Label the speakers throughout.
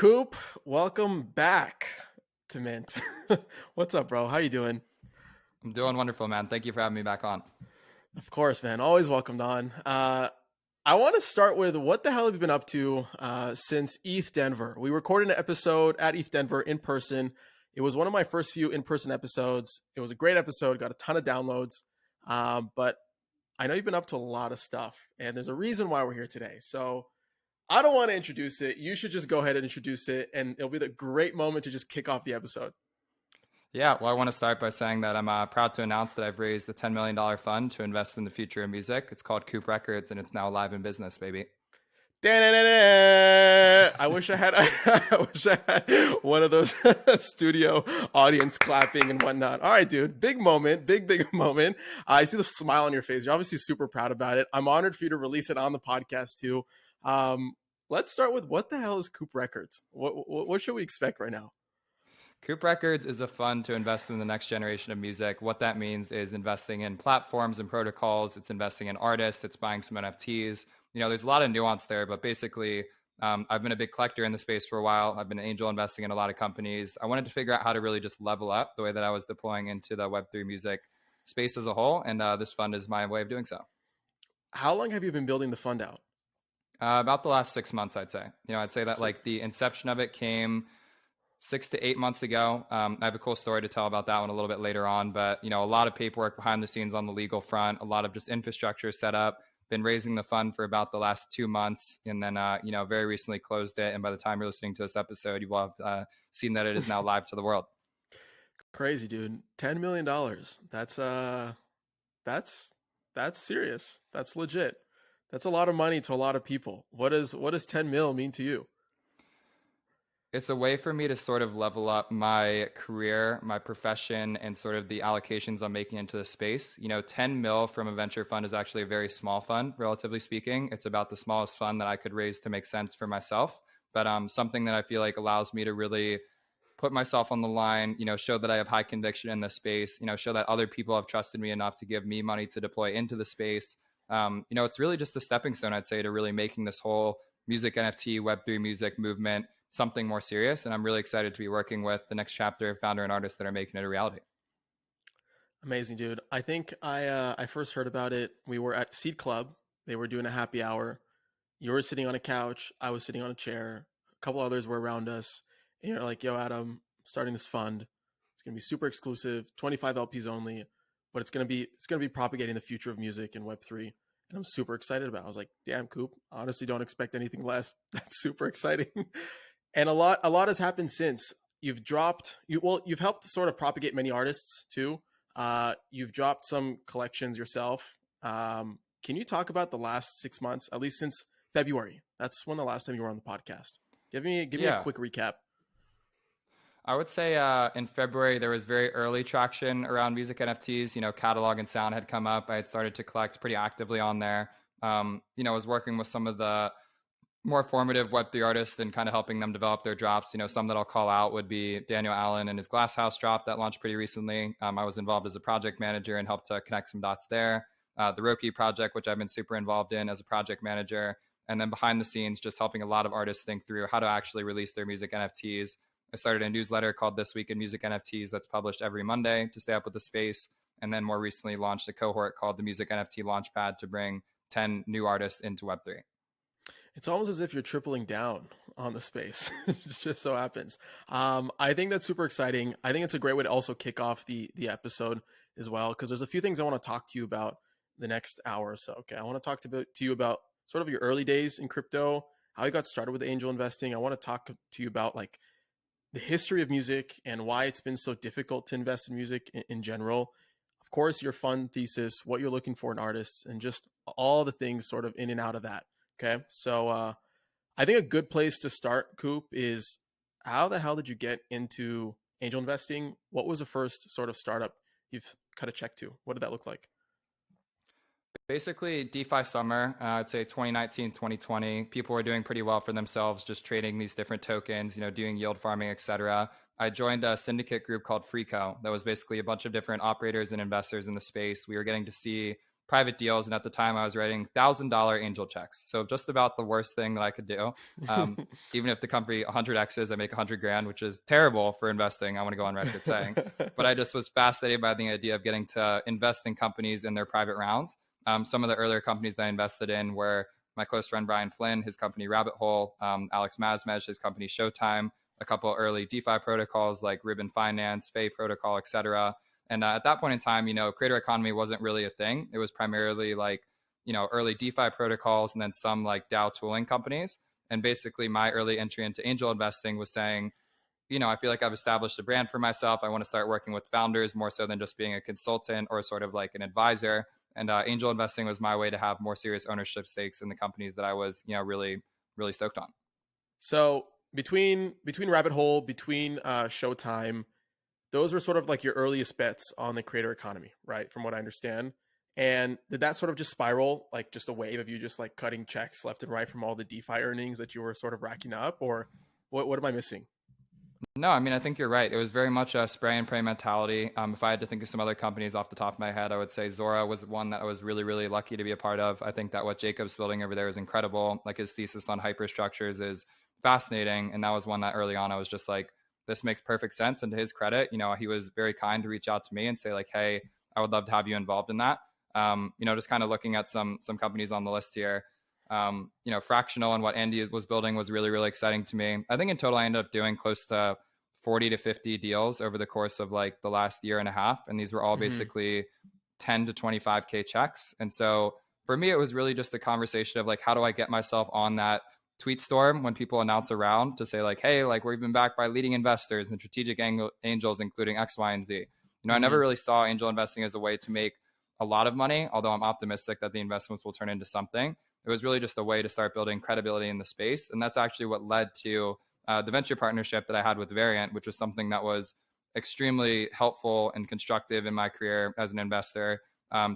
Speaker 1: Coop, welcome back to Mint. What's up, bro? How you doing?
Speaker 2: I'm doing wonderful, man. Thank you for having me back on.
Speaker 1: Of course, man. Always welcomed on. I want to start with what the hell have you been up to since ETH Denver? We recorded an episode at ETH Denver in person. It was one of my first few in-person episodes. It was a great episode, got a ton of downloads. But I know you've been up to a lot of stuff, and there's a reason why we're here today. So I don't want to introduce it. You should just go ahead and introduce it, and it'll be the great moment to just kick off the episode.
Speaker 2: Yeah, well, I want to start by saying that I'm proud to announce that I've raised a $10 million fund to invest in the future of music. It's called Coop Records, and it's now live in business, baby.
Speaker 1: I wish I had one of those studio audience clapping and whatnot. All right, dude. Big moment. Big moment. I see the smile on your face. You're obviously super proud about it. I'm honored for you to release it on the podcast too. Let's start with what the hell is Coop Records? What should we expect right now?
Speaker 2: Coop Records is a fund to invest in the next generation of music. What that means is investing in platforms and protocols. It's investing in artists. It's buying some NFTs. You know, there's a lot of nuance there, but basically, I've been a big collector in the space for a while. I've been angel investing in a lot of companies. I wanted to figure out how to really just level up the way that I was deploying into the Web3 music space as a whole. And this fund is my way of doing so.
Speaker 1: How long have you been building the fund out?
Speaker 2: About the last 6 months, I'd say. I'd say that like the inception of it came 6 to 8 months ago. I have a cool story to tell about that one a little bit later on, but a lot of paperwork behind the scenes on the legal front, a lot of just infrastructure set up. Been raising the fund for about the last 2 months, and then very recently closed it. And by the time you're listening to this episode, you will have seen that it is now live to the world.
Speaker 1: Crazy, dude. $10 million. That's serious. That's legit. That's a lot of money to a lot of people. What does 10 mil mean to you?
Speaker 2: It's a way for me to sort of level up my career, my profession, and sort of the allocations I'm making into the space. 10 mil from a venture fund is actually a very small fund, relatively speaking. It's about the smallest fund that I could raise to make sense for myself, but something that I feel like allows me to really put myself on the line, show that I have high conviction in this space, show that other people have trusted me enough to give me money to deploy into the space. It's really just a stepping stone, I'd say, to really making this whole music NFT, Web3 music movement something more serious. And I'm really excited to be working with the next chapter founder and artists that are making it a reality.
Speaker 1: Amazing, dude. I think I first heard about it. We were at Seed Club. They were doing a happy hour. You were sitting on a couch. I was sitting on a chair. A couple others were around us. And you're like, yo, Adam, starting this fund. It's going to be super exclusive, 25 LPs only, but it's going to be propagating the future of music in Web3. And I'm super excited about it. I was like, damn, Coop, honestly don't expect anything less. That's super exciting. And a lot has happened since. You've helped sort of propagate many artists too. You've dropped some collections yourself. Can you talk about the last 6 months, at least since February? That's when the last time you were on the podcast. Give me a quick recap.
Speaker 2: I would say in February, there was very early traction around music NFTs. Catalog and sound had come up. I had started to collect pretty actively on there. I was working with some of the more formative Web3 artists and kind of helping them develop their drops. Some that I'll call out would be Daniel Allen and his Glasshouse drop that launched pretty recently. I was involved as a project manager and helped to connect some dots there. The Roki project, which I've been super involved in as a project manager. And then behind the scenes, just helping a lot of artists think through how to actually release their music NFTs. I started a newsletter called This Week in Music NFTs that's published every Monday to stay up with the space. And then more recently launched a cohort called the Music NFT Launchpad to bring 10 new artists into Web3.
Speaker 1: It's almost as if you're tripling down on the space. It just so happens. I think that's super exciting. I think it's a great way to also kick off the episode as well, because there's a few things I want to talk to you about the next hour or so. Okay, I want to talk to you about sort of your early days in crypto, how you got started with angel investing. I want to talk to you about like the history of music and why it's been so difficult to invest in music in general. Of course, your fund thesis, what you're looking for in artists, and just all the things sort of in and out of that. Okay, so I think a good place to start, Coop, is how the hell did you get into angel investing? What was the first sort of startup you've cut a check to? What did that look like?
Speaker 2: Basically, DeFi summer, I'd say 2019, 2020, people were doing pretty well for themselves, just trading these different tokens, doing yield farming, etc. I joined a syndicate group called Freeco that was basically a bunch of different operators and investors in the space. We were getting to see private deals. And at the time I was writing $1,000 angel checks. So just about the worst thing that I could do. Even if the company 100x's, I make 100 grand, which is terrible for investing. I want to go on record saying, but I just was fascinated by the idea of getting to invest in companies in their private rounds. Some of the earlier companies that I invested in were my close friend Brian Flynn, his company Rabbit Hole, Alex Mazmej, his company Showtime, a couple early DeFi protocols like Ribbon Finance, Fay Protocol, etc. And at that point in time, creator economy wasn't really a thing. It was primarily like, early DeFi protocols and then some like DAO tooling companies. And basically my early entry into angel investing was saying, I feel like I've established a brand for myself. I want to start working with founders more so than just being a consultant or sort of like an advisor. And angel investing was my way to have more serious ownership stakes in the companies that I was, really, really stoked on.
Speaker 1: So between Rabbit Hole, between Showtime, those were sort of like your earliest bets on the creator economy, right? From what I understand. And did that sort of just spiral, like just a wave of you just like cutting checks left and right from all the DeFi earnings that you were sort of racking up, or what am I missing?
Speaker 2: No, I mean, I think you're right. It was very much a spray and pray mentality. If I had to think of some other companies off the top of my head, I would say Zora was one that I was really, really lucky to be a part of. I think that what Jacob's building over there is incredible. Like his thesis on hyperstructures is fascinating. And that was one that early on I was just like, this makes perfect sense. And to his credit, he was very kind to reach out to me and say like, hey, I would love to have you involved in that. Just kind of looking at some companies on the list here. Fractional and what Andy was building was really, really exciting to me. I think in total, I ended up doing close to 40 to 50 deals over the course of like the last year and a half. And these were all basically 10 to 25K checks. And so for me, it was really just a conversation of like, how do I get myself on that tweet storm when people announce a round to say like, hey, like we've been backed by leading investors and strategic angels, including X, Y, and Z. I never really saw angel investing as a way to make a lot of money, although I'm optimistic that the investments will turn into something. It was really just a way to start building credibility in the space. And that's actually what led to the venture partnership that I had with Variant, which was something that was extremely helpful and constructive in my career as an investor.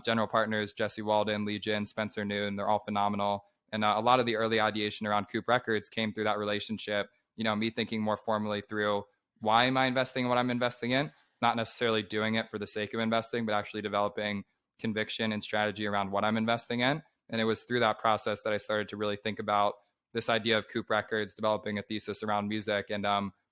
Speaker 2: General partners, Jesse Walden, Legion, Spencer Noon, they're all phenomenal. And a lot of the early ideation around Coop Records came through that relationship, me thinking more formally through why am I investing in what I'm investing in, not necessarily doing it for the sake of investing, but actually developing conviction and strategy around what I'm investing in. And it was through that process that I started to really think about this idea of Coop Records, developing a thesis around music. And,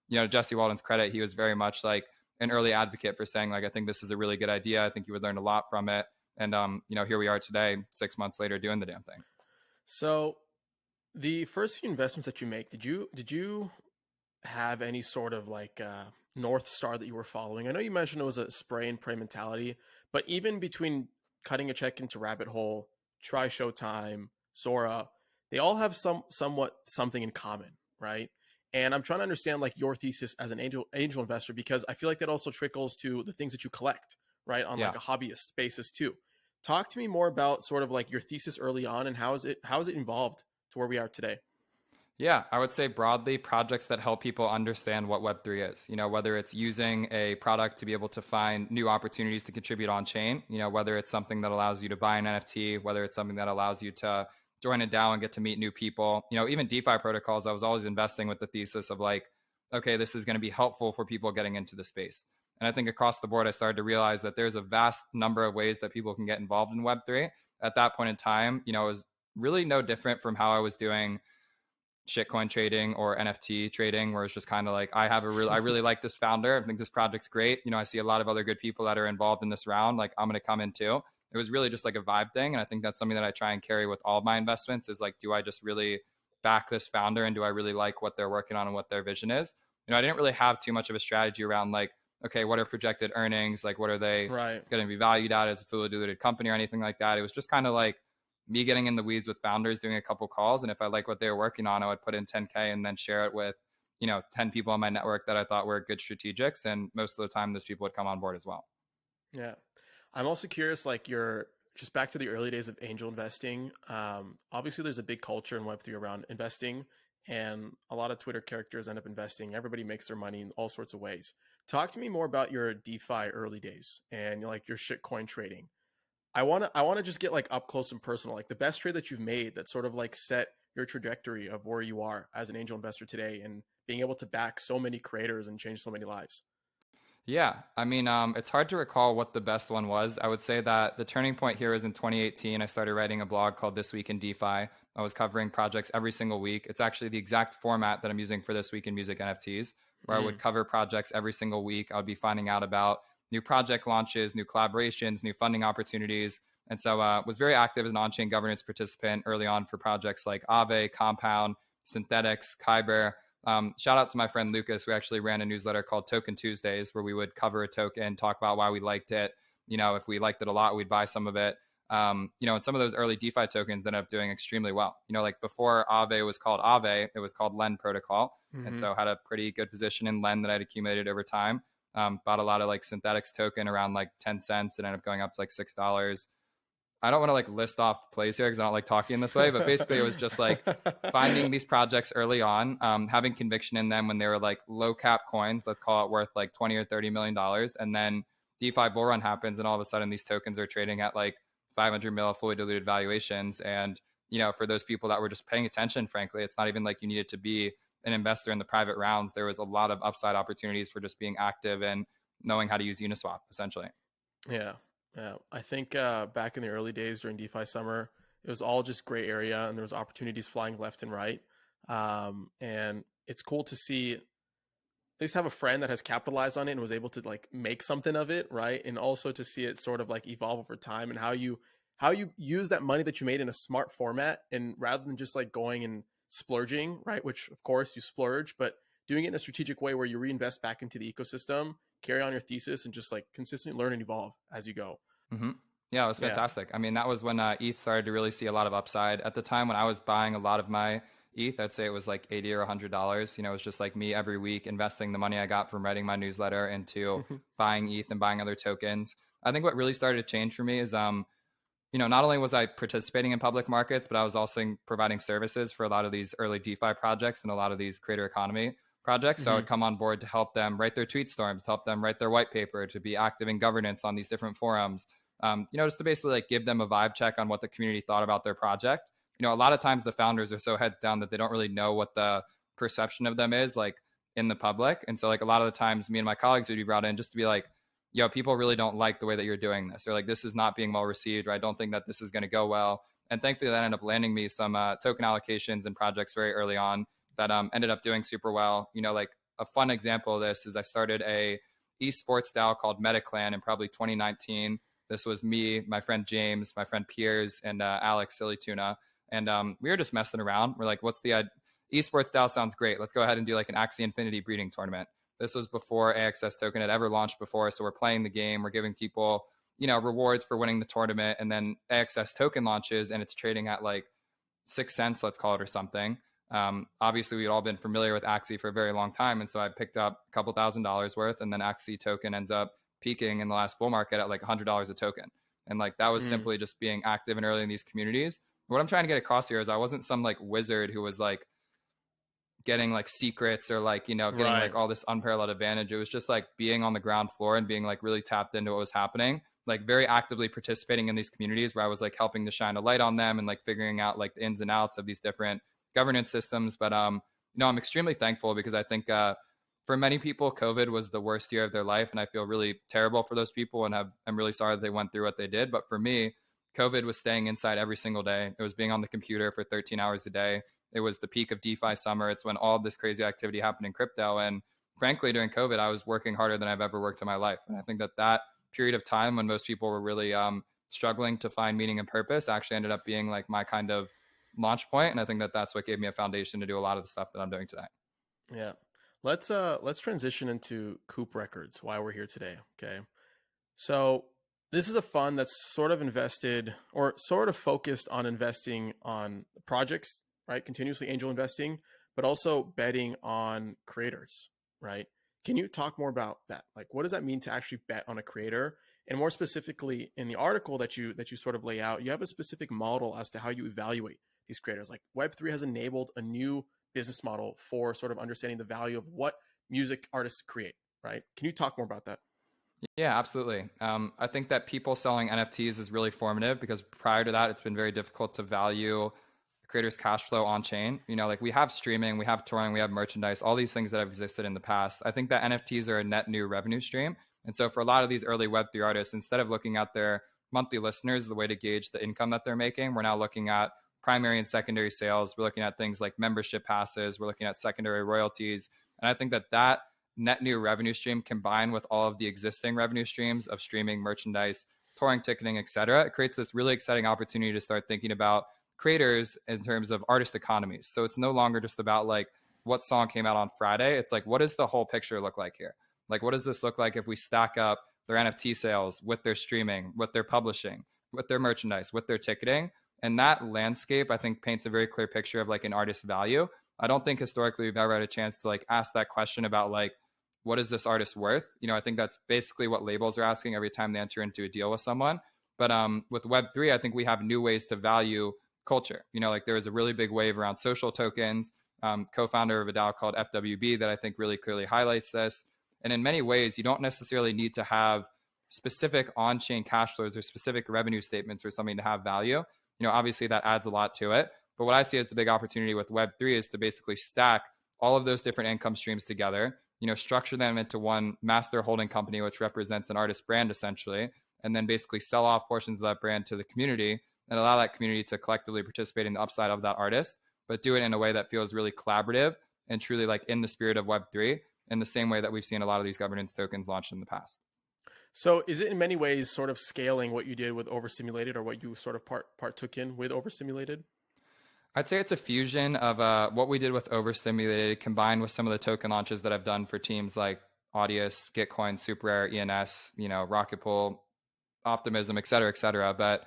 Speaker 2: Jesse Walden's credit, he was very much like an early advocate for saying like, I think this is a really good idea. I think you would learn a lot from it. And, here we are today, 6 months later, doing the damn thing.
Speaker 1: So the first few investments that you make, did you have any sort of like North Star that you were following? I know you mentioned it was a spray and pray mentality, but even between cutting a check into Rabbit Hole, Try Showtime, Zora, they all have somewhat something in common, right? And I'm trying to understand like your thesis as an angel investor, because I feel like that also trickles to the things that you collect, right? On like a hobbyist basis too. Talk to me more about sort of like your thesis early on and how is it evolved to where we are today?
Speaker 2: Yeah, I would say broadly projects that help people understand what Web3 is, whether it's using a product to be able to find new opportunities to contribute on chain, whether it's something that allows you to buy an NFT, whether it's something that allows you to join a DAO and get to meet new people, even DeFi protocols. I was always investing with the thesis of like, okay, this is going to be helpful for people getting into the space. And I think across the board, I started to realize that there's a vast number of ways that people can get involved in Web3. At that point in time, it was really no different from how I was doing shitcoin trading or NFT trading, where it's just kind of like, I really like this founder. I think this project's great. I see a lot of other good people that are involved in this round. Like I'm going to come in too. It was really just like a vibe thing. And I think that's something that I try and carry with all of my investments is like, do I just really back this founder and do I really like what they're working on and what their vision is? I didn't really have too much of a strategy around like, okay, what are projected earnings? Like, what are they going to be valued at as a fully diluted company or anything like that? It was just kind of like me getting in the weeds with founders, doing a couple calls. And if I like what they were working on, I would put in 10K and then share it with, 10 people on my network that I thought were good strategics. And most of the time, those people would come on board as well.
Speaker 1: Yeah. I'm also curious, like you're just back to the early days of angel investing. Obviously there's a big culture in Web3 around investing, and a lot of Twitter characters end up investing. Everybody makes their money in all sorts of ways. Talk to me more about your DeFi early days and like your shitcoin trading. I want to just get like up close and personal, like the best trade that you've made that sort of like set your trajectory of where you are as an angel investor today and being able to back so many creators and change so many lives.
Speaker 2: Yeah, I mean, it's hard to recall what the best one was. I would say that the turning point here is in 2018. I started writing a blog called This Week in DeFi. I was covering projects every single week. It's actually the exact format that I'm using for This Week in Music NFTs, where I would cover projects every single week. I would be finding out about new project launches, new collaborations, new funding opportunities. And so was very active as an on-chain governance participant early on for projects like Aave, Compound, Synthetics, Kyber. Shout out to my friend Lucas, who actually ran a newsletter called Token Tuesdays, where we would cover a token, talk about why we liked it. If we liked it a lot, we'd buy some of it. And some of those early DeFi tokens ended up doing extremely well. Like before Aave was called Aave, it was called Len Protocol. And so had a pretty good position in Len that I'd accumulated over time. Bought a lot of like Synthetics token around like 10 cents and ended up going up to like $6. I don't want to like list off plays here because I don't like talking in this way, but basically it was just like finding these projects early on, having conviction in them when they were like low cap coins, let's call it worth like 20 or $30 million. And then DeFi bull run happens and all of a sudden these tokens are trading at like 500 mil fully diluted valuations. And, for those people that were just paying attention, frankly, it's not even like you needed to be an investor in the private rounds. There was a lot of upside opportunities for just being active and knowing how to use Uniswap essentially.
Speaker 1: Yeah. Yeah. I think back in the early days during DeFi summer, it was all just gray area and there was opportunities flying left and right. And it's cool to see at least have a friend that has capitalized on it and was able to like make something of it, right? And also to see it sort of like evolve over time and how you use that money that you made in a smart format, and rather than just like going and splurging, right? Which of course you splurge, but doing it in a strategic way where you reinvest back into the ecosystem, carry on your thesis, and just like consistently learn and evolve as you go.
Speaker 2: Mm-hmm. Yeah, it was
Speaker 1: Yeah.
Speaker 2: fantastic. I mean, that was when ETH started to really see a lot of upside. At the time when I was buying a lot of my ETH, I'd say it was like $80 or $100. It was just like me every week investing the money I got from writing my newsletter into buying ETH and buying other tokens. I think what really started to change for me is, not only was I participating in public markets, but I was also providing services for a lot of these early DeFi projects and a lot of these creator economy projects. So I would come on board to help them write their tweet storms, to help them write their white paper, to be active in governance on these different forums. Just to basically like give them a vibe check on what the community thought about their project. A lot of times the founders are so heads down that they don't really know what the perception of them is like in the public. And so like a lot of the times me and my colleagues would be brought in just to be like, people really don't like the way that you're doing this, or like this is not being well received, or I don't think that this is going to go well. And thankfully that ended up landing me some token allocations and projects very early on that ended up doing super well. Like a fun example of this is I started a esports DAO called MetaClan in probably 2019. This was me, my friend James, my friend Piers, and Alex Silly Tuna. And we were just messing around. We're like, what's the esports DAO sounds great. Let's go ahead and do like an Axie Infinity breeding tournament. This was before AXS token had ever launched before. So we're playing the game. We're giving people, rewards for winning the tournament. And then AXS token launches and it's trading at like 6 cents, let's call it, or something. Obviously, we'd all been familiar with Axie for a very long time. And so I picked up a couple $1,000s worth, and then Axie token ends up peaking in the last bull market at like $100 a token. And like that was simply just being active and early in these communities. What I'm trying to get across here is I wasn't some like wizard who was like getting like secrets or like, getting like all this unparalleled advantage. It was just like being on the ground floor and being like really tapped into what was happening, like very actively participating in these communities where I was like helping to shine a light on them and like figuring out like the ins and outs of these different governance systems. But, I'm extremely thankful because I think for many people, COVID was the worst year of their life. And I feel really terrible for those people and I'm really sorry that they went through what they did. But for me, COVID was staying inside every single day. It was being on the computer for 13 hours a day. It was the peak of DeFi summer. It's when all this crazy activity happened in crypto. And frankly, during COVID, I was working harder than I've ever worked in my life. And I think that period of time when most people were really struggling to find meaning and purpose actually ended up being like my kind of launch point. And I think that's what gave me a foundation to do a lot of the stuff that I'm doing today.
Speaker 1: Yeah. Let's transition into Coop Records, why we're here today. Okay. So this is a fund that's sort of invested or sort of focused on investing on projects, right? Continuously angel investing, but also betting on creators, right? Can you talk more about that? Like, what does that mean to actually bet on a creator? And more specifically, in the article that you sort of lay out, you have a specific model as to how you evaluate these creators. Like Web3 has enabled a new business model for sort of understanding the value of what music artists create, right? Can you talk more about that?
Speaker 2: Yeah, absolutely. I think that people selling NFTs is really formative because prior to that, it's been very difficult to value creators cash flow on chain. Like we have streaming, we have touring, we have merchandise, all these things that have existed in the past. I think that NFTs are a net new revenue stream. And so for a lot of these early Web3 artists, instead of looking at their monthly listeners, the way to gauge the income that they're making, we're now looking at primary and secondary sales. We're looking at things like membership passes. We're looking at secondary royalties. And I think that net new revenue stream combined with all of the existing revenue streams of streaming, merchandise, touring, ticketing, et cetera, it creates this really exciting opportunity to start thinking about creators in terms of artist economies. So it's no longer just about like what song came out on Friday. It's like, what does the whole picture look like here? Like, what does this look like if we stack up their NFT sales with their streaming, with their publishing, with their merchandise, with their ticketing? And that landscape, I think, paints a very clear picture of like an artist's value. I don't think historically we've ever had a chance to like ask that question about like, what is this artist worth? I think that's basically what labels are asking every time they enter into a deal with someone. But with Web3, I think we have new ways to value culture. Like there is a really big wave around social tokens. Co-founder of a DAO called FWB that I think really clearly highlights this. And in many ways, you don't necessarily need to have specific on-chain cash flows or specific revenue statements for something to have value. Obviously that adds a lot to it. But what I see as the big opportunity with Web3 is to basically stack all of those different income streams together, structure them into one master holding company, which represents an artist brand essentially, and then basically sell off portions of that brand to the community and allow that community to collectively participate in the upside of that artist, but do it in a way that feels really collaborative and truly like in the spirit of Web3, in the same way that we've seen a lot of these governance tokens launched in the past.
Speaker 1: So is it in many ways sort of scaling what you did with Overstimulated, or what you sort of partook in with Overstimulated?
Speaker 2: I'd say it's a fusion of what we did with Overstimulated combined with some of the token launches that I've done for teams like Audius, Gitcoin, SuperRare, ENS, Rocket Pool, Optimism, et cetera, et cetera. But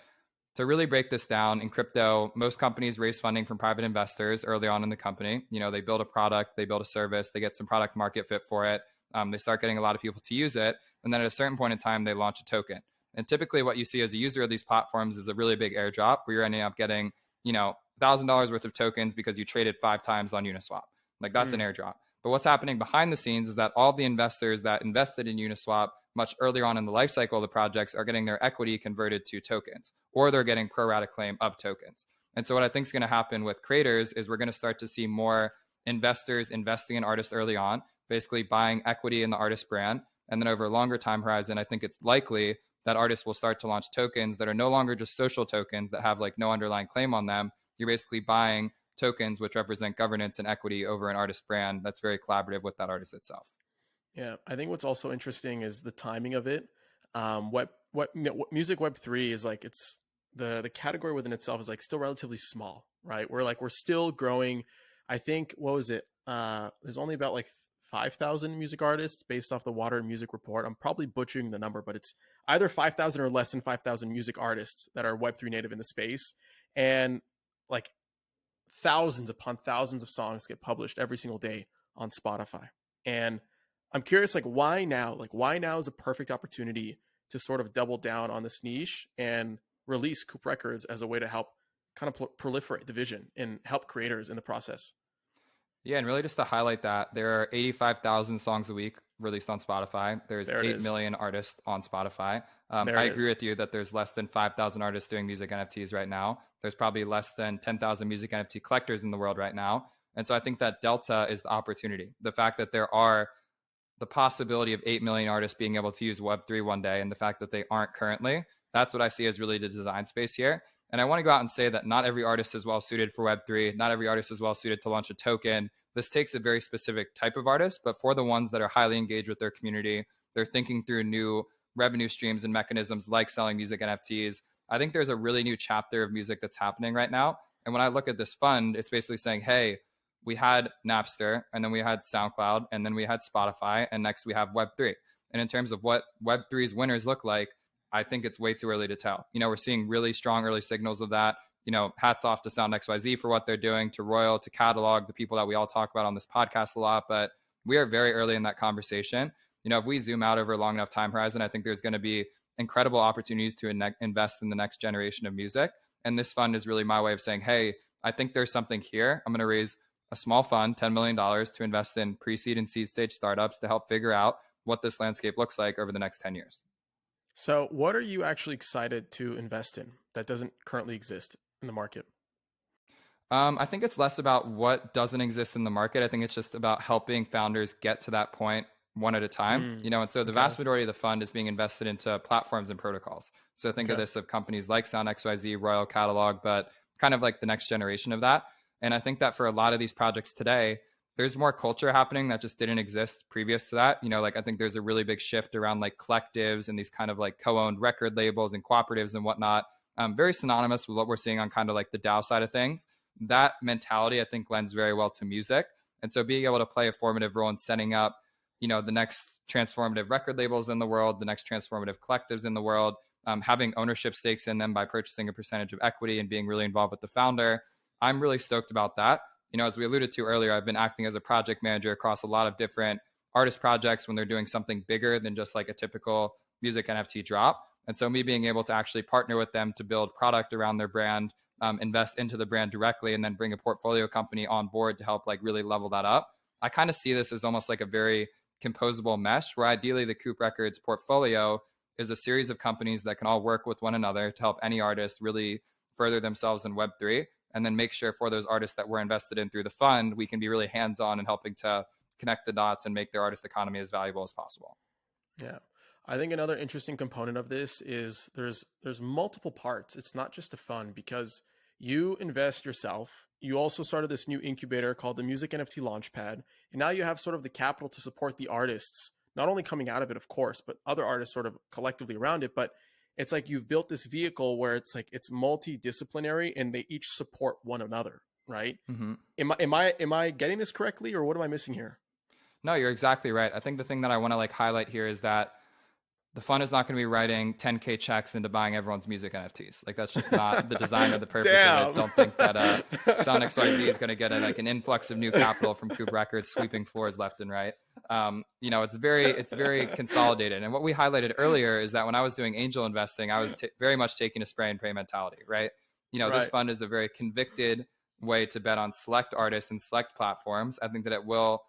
Speaker 2: to really break this down, in crypto, most companies raise funding from private investors early on in the company. They build a product, they build a service, they get some product market fit for it. They start getting a lot of people to use it. And then at a certain point in time, they launch a token. And typically what you see as a user of these platforms is a really big airdrop where you're ending up getting, $1,000 worth of tokens because you traded 5 times on Uniswap. Like that's an airdrop. But what's happening behind the scenes is that all the investors that invested in Uniswap much earlier on in the life cycle of the projects are getting their equity converted to tokens, or they're getting pro rata claim of tokens. And so what I think is going to happen with creators is we're going to start to see more investors investing in artists early on, basically buying equity in the artist brand. And then over a longer time horizon, I think it's likely that artists will start to launch tokens that are no longer just social tokens that have like no underlying claim on them. You're basically buying tokens which represent governance and equity over an artist brand that's very collaborative with that artist itself.
Speaker 1: Yeah, I think what's also interesting is the timing of it. Music Web3 is like, it's the category within itself is like still relatively small, right? We're still growing. I think, what was it? There's only about like 5,000 music artists based off the Water Music Report. I'm probably butchering the number, but it's either 5,000 or less than 5,000 music artists that are Web3 native in the space. And like thousands upon thousands of songs get published every single day on Spotify. And I'm curious, like, why now? Like, why now is a perfect opportunity to sort of double down on this niche and release Coop Records as a way to help kind of proliferate the vision and help creators in the process?
Speaker 2: Yeah, and really just to highlight that, there are 85,000 songs a week released on Spotify. There's 8 million artists on Spotify. I agree with you that there's less than 5,000 artists doing music NFTs right now. There's probably less than 10,000 music NFT collectors in the world right now. And so I think that delta is the opportunity. The fact that there are the possibility of 8 million artists being able to use Web3 one day, and the fact that they aren't currently, that's what I see as really the design space here. And I want to go out and say that not every artist is well suited for Web3. Not every artist is well suited to launch a token. This takes a very specific type of artist, but for the ones that are highly engaged with their community, they're thinking through new revenue streams and mechanisms like selling music NFTs. I think there's a really new chapter of music that's happening right now. And when I look at this fund, it's basically saying, hey, we had Napster, and then we had SoundCloud, and then we had Spotify, and next we have Web3. And in terms of what Web3's winners look like, I think it's way too early to tell. We're seeing really strong early signals of that. Hats off to Sound XYZ for what they're doing, to Royal, to Catalog, the people that we all talk about on this podcast a lot. But we are very early in that conversation. If we zoom out over a long enough time horizon, I think there's going to be incredible opportunities to invest in the next generation of music. And this fund is really my way of saying, hey, I think there's something here. I'm going to raise a small fund, $10 million, to invest in pre-seed and seed stage startups to help figure out what this landscape looks like over the next 10 years.
Speaker 1: So what are you actually excited to invest in that doesn't currently exist in the market?
Speaker 2: I think it's less about what doesn't exist in the market. I think it's just about helping founders get to that point one at a time, and so the
Speaker 1: Okay.
Speaker 2: vast majority of the fund is being invested into platforms and protocols. So think of
Speaker 1: Okay.
Speaker 2: this of companies like Sound XYZ, Royal Catalog, but kind of like the next generation of that. And I think that for a lot of these projects today, there's more culture happening that just didn't exist previous to that. Like I think there's a really big shift around like collectives and these kind of like co-owned record labels and cooperatives and whatnot. Very synonymous with what we're seeing on kind of like the DAO side of things. That mentality, I think, lends very well to music. And so being able to play a formative role in setting up, the next transformative record labels in the world, the next transformative collectives in the world, having ownership stakes in them by purchasing a percentage of equity and being really involved with the founder. I'm really stoked about that. As we alluded to earlier, I've been acting as a project manager across a lot of different artist projects when they're doing something bigger than just like a typical music NFT drop. And so me being able to actually partner with them to build product around their brand, invest into the brand directly, and then bring a portfolio company on board to help like really level that up. I kind of see this as almost like a very composable mesh where ideally the Coop Records portfolio is a series of companies that can all work with one another to help any artist really further themselves in Web3, and then make sure for those artists that we're invested in through the fund, we can be really hands-on in helping to connect the dots and make their artist economy as valuable as possible.
Speaker 1: Yeah. I think another interesting component of this is there's multiple parts. It's not just a fund because you invest yourself. You also started this new incubator called the Music NFT Launchpad, and now you have sort of the capital to support the artists, not only coming out of it, of course, but other artists sort of collectively around it. But it's like you've built this vehicle where it's like it's multidisciplinary and they each support one another, right?
Speaker 2: Mm-hmm.
Speaker 1: Am I getting this correctly, or what am I missing here?
Speaker 2: No, you're exactly right. I think the thing that I want to like highlight here is that the fund is not going to be writing 10K checks into buying everyone's music NFTs. Like that's just not the design or the purpose of it. Don't think that Sound XYZ is going to get like an influx of new capital from Coop Records sweeping floors left and right. It's very consolidated. And what we highlighted earlier is that when I was doing angel investing, I was very much taking a spray and pray mentality, right?
Speaker 1: Right.
Speaker 2: This fund is a very convicted way to bet on select artists and select platforms. I think that it will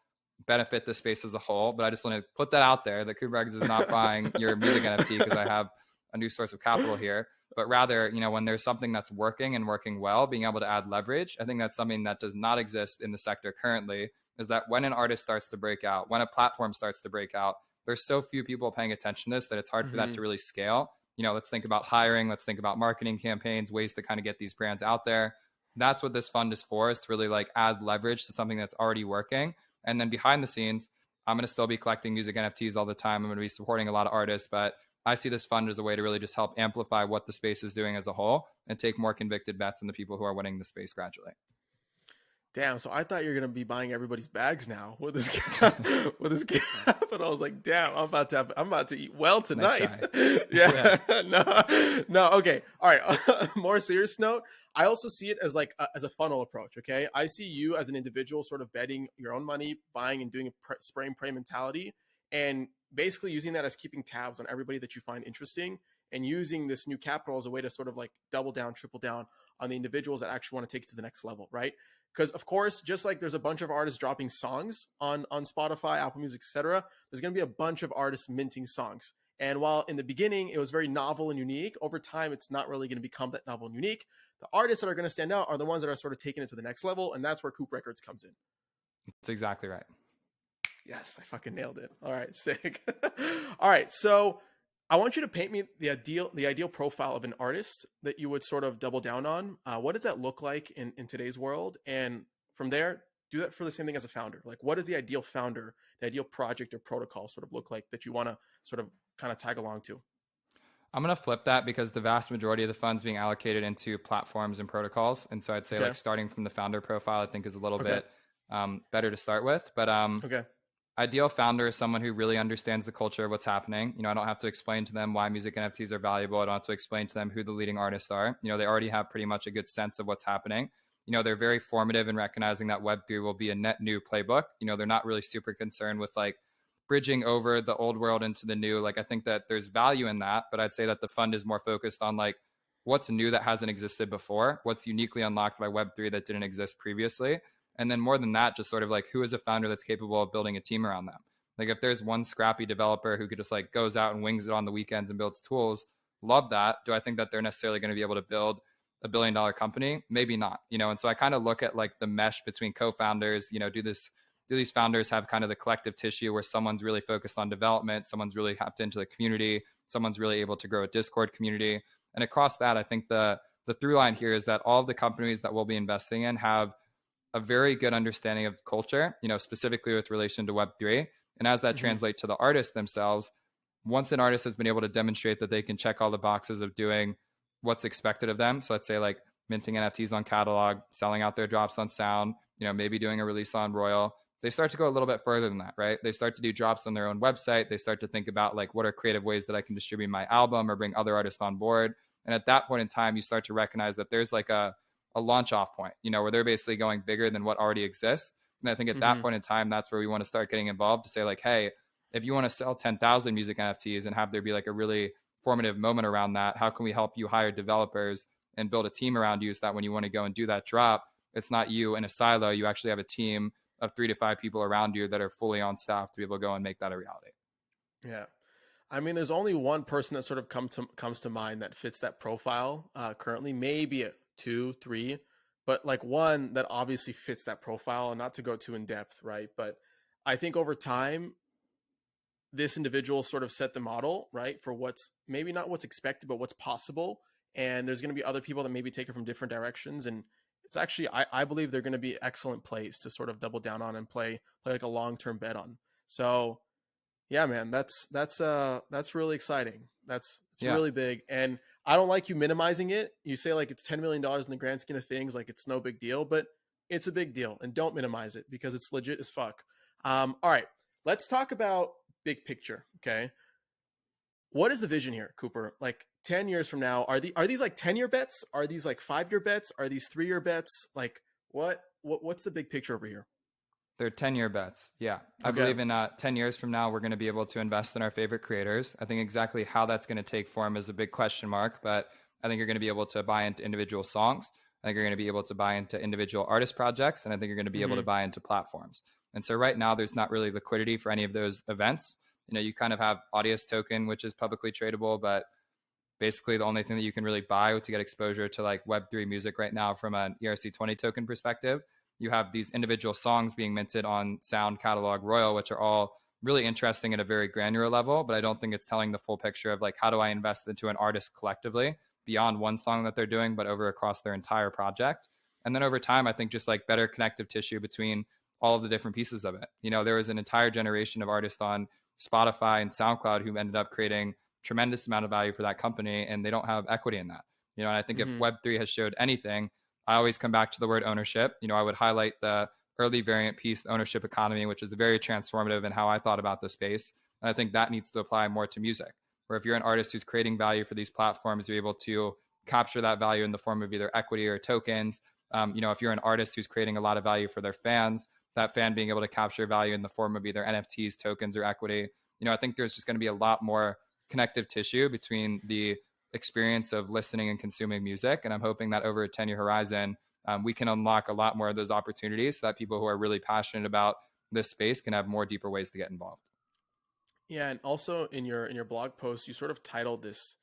Speaker 2: benefit the space as a whole, but I just want to put that out there that Cooper Records is not buying your music NFT because I have a new source of capital here, but rather, when there's something that's working and working well, being able to add leverage. I think that's something that does not exist in the sector currently, is that when an artist starts to break out, when a platform starts to break out, there's so few people paying attention to this that it's hard for that to really scale. Let's think about hiring, let's think about marketing campaigns, ways to kind of get these brands out there. That's what this fund is for, is to really like add leverage to something that's already working. And then behind the scenes, I'm going to still be collecting music NFTs all the time. I'm going to be supporting a lot of artists, but I see this fund as a way to really just help amplify what the space is doing as a whole and take more convicted bets on the people who are winning the space gradually.
Speaker 1: Damn, so I thought you were gonna be buying everybody's bags now with this with this but I was like, damn, I'm about to eat well tonight.
Speaker 2: Nice
Speaker 1: yeah. No, okay. All right. More serious note. I also see it as like as a funnel approach. Okay, I see you as an individual sort of betting your own money, buying and doing a spray and pray mentality, and basically using that as keeping tabs on everybody that you find interesting, and using this new capital as a way to sort of like double down, triple down on the individuals that actually want to take it to the next level, right? Because of course, just like there's a bunch of artists dropping songs on Spotify, Apple Music, etc., there's going to be a bunch of artists minting songs. And while in the beginning it was very novel and unique, over time it's not really going to become that novel and unique. The artists that are going to stand out are the ones that are sort of taking it to the next level, and that's where Coop Records comes in.
Speaker 2: That's exactly right.
Speaker 1: Yes, I fucking nailed it. All right, sick. All right, so I want you to paint me the ideal profile of an artist that you would sort of double down on. What does that look like in today's world? And from there, do that for the same thing as a founder. Like, what does the ideal founder, the ideal project or protocol sort of look like that you want to sort of kind of tag along to?
Speaker 2: I'm going to flip that because the vast majority of the funds being allocated into platforms and protocols. And so I'd say like starting from the founder profile, I think is a little bit better to start with. But ideal founder is someone who really understands the culture of what's happening. I don't have to explain to them why music NFTs are valuable. I don't have to explain to them who the leading artists are. They already have pretty much a good sense of what's happening. They're very formative in recognizing that Web3 will be a net new playbook. They're not really super concerned with like bridging over the old world into the new. Like, I think that there's value in that, but I'd say that the fund is more focused on like what's new that hasn't existed before, what's uniquely unlocked by Web3 that didn't exist previously. And then more than that, just sort of like who is a founder that's capable of building a team around them. Like if there's one scrappy developer who could just like goes out and wings it on the weekends and builds tools, love that. Do I think that they're necessarily going to be able to build $1 billion company? Maybe not, and so I kind of look at like the mesh between co-founders. Do these founders have kind of the collective tissue where someone's really focused on development, someone's really tapped into the community, someone's really able to grow a Discord community? And across that, I think the through line here is that all of the companies that we'll be investing in have a very good understanding of culture, specifically with relation to Web3. And as that translates to the artists themselves, once an artist has been able to demonstrate that they can check all the boxes of doing what's expected of them, so let's say like minting NFTs on Catalog, selling out their drops on Sound, maybe doing a release on Royal, they start to go a little bit further than that, right? They start to do drops on their own website. They start to think about like, what are creative ways that I can distribute my album or bring other artists on board? And at that point in time, you start to recognize that there's like a launch off point, where they're basically going bigger than what already exists. And I think at that point in time, that's where we want to start getting involved to say like, hey, if you want to sell 10,000 music NFTs and have there be like a really formative moment around that, how can we help you hire developers and build a team around you so that when you want to go and do that drop, it's not you in a silo. You actually have a team of 3 to 5 people around you that are fully on staff to be able to go and make that a reality.
Speaker 1: Yeah. I mean, there's only one person that sort of comes to mind that fits that profile currently, maybe 2, 3, but like one that obviously fits that profile, and not to go too in depth, right? But I think over time, this individual sort of set the model, right, for what's maybe not what's expected, but what's possible. And there's going to be other people that maybe take it from different directions. And it's actually, I believe they're going to be excellent plays to sort of double down on and play like a long-term bet on. So yeah, man, that's really exciting. It's really big. And I don't like you minimizing it. You say like it's $10 million in the grand scheme of things, like it's no big deal, but it's a big deal, and don't minimize it because it's legit as fuck. All right, let's talk about big picture. Okay. What is the vision here, Cooper? Like 10 years from now, are these like 10-year bets? Are these like 5-year bets? Are these 3-year bets? Like what's the big picture over here?
Speaker 2: They're 10-year bets. Yeah. I believe in 10 years from now, we're going to be able to invest in our favorite creators. I think exactly how that's going to take form is a big question mark, but I think you're going to be able to buy into individual songs. I think you're going to be able to buy into individual artist projects. And I think you're going to be able to buy into platforms. And so right now, there's not really liquidity for any of those events. You kind of have Audius token, which is publicly tradable, but basically the only thing that you can really buy to get exposure to like Web3 music right now from an ERC20 token perspective. You have these individual songs being minted on Sound, Catalog, Royal, which are all really interesting at a very granular level, but I don't think it's telling the full picture of like, how do I invest into an artist collectively beyond one song that they're doing, but over across their entire project. And then over time, I think just like better connective tissue between all of the different pieces of it. There was an entire generation of artists on Spotify and SoundCloud who ended up creating tremendous amount of value for that company, and they don't have equity in that. And I think if Web3 has showed anything, I always come back to the word ownership. I would highlight the early variant piece, the ownership economy, which is very transformative in how I thought about the space. And I think that needs to apply more to music, where if you're an artist who's creating value for these platforms, you're able to capture that value in the form of either equity or tokens. If you're an artist who's creating a lot of value for their fans, that fan being able to capture value in the form of either NFTs, tokens, or equity. I think there's just going to be a lot more connective tissue between the experience of listening and consuming music. And I'm hoping that over a 10-year horizon, we can unlock a lot more of those opportunities so that people who are really passionate about this space can have more deeper ways to get involved.
Speaker 1: Yeah. And also in your blog post, you sort of titled this